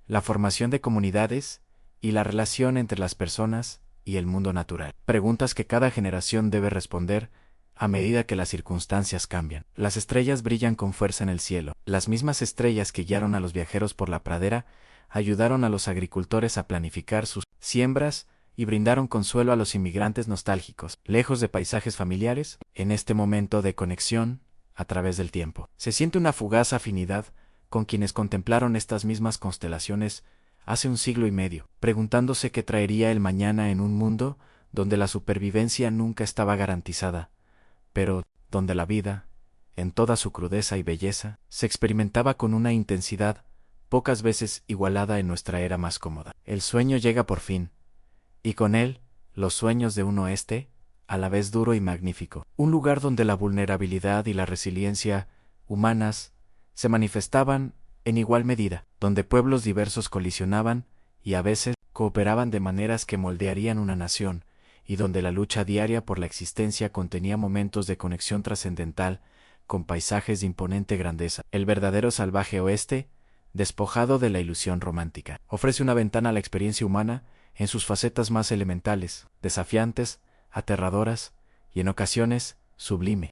la formación de comunidades y la relación entre las personas y el mundo natural. Preguntas que cada generación debe responder a medida que las circunstancias cambian. Las estrellas brillan con fuerza en el cielo. Las mismas estrellas que guiaron a los viajeros por la pradera ayudaron a los agricultores a planificar sus siembras y brindaron consuelo a los inmigrantes nostálgicos, lejos de paisajes familiares, en este momento de conexión a través del tiempo. Se siente una fugaz afinidad con quienes contemplaron estas mismas constelaciones hace un siglo y medio, preguntándose qué traería el mañana en un mundo donde la supervivencia nunca estaba garantizada, pero donde la vida, en toda su crudeza y belleza, se experimentaba con una intensidad pocas veces igualada en nuestra era más cómoda. El sueño llega por fin, y con él, los sueños de un oeste, a la vez duro y magnífico. Un lugar donde la vulnerabilidad y la resiliencia humanas se manifestaban en igual medida, donde pueblos diversos colisionaban y a veces cooperaban de maneras que moldearían una nación, y donde la lucha diaria por la existencia contenía momentos de conexión trascendental con paisajes de imponente grandeza. El verdadero salvaje oeste, despojado de la ilusión romántica, ofrece una ventana a la experiencia humana en sus facetas más elementales, desafiantes, aterradoras y en ocasiones sublime.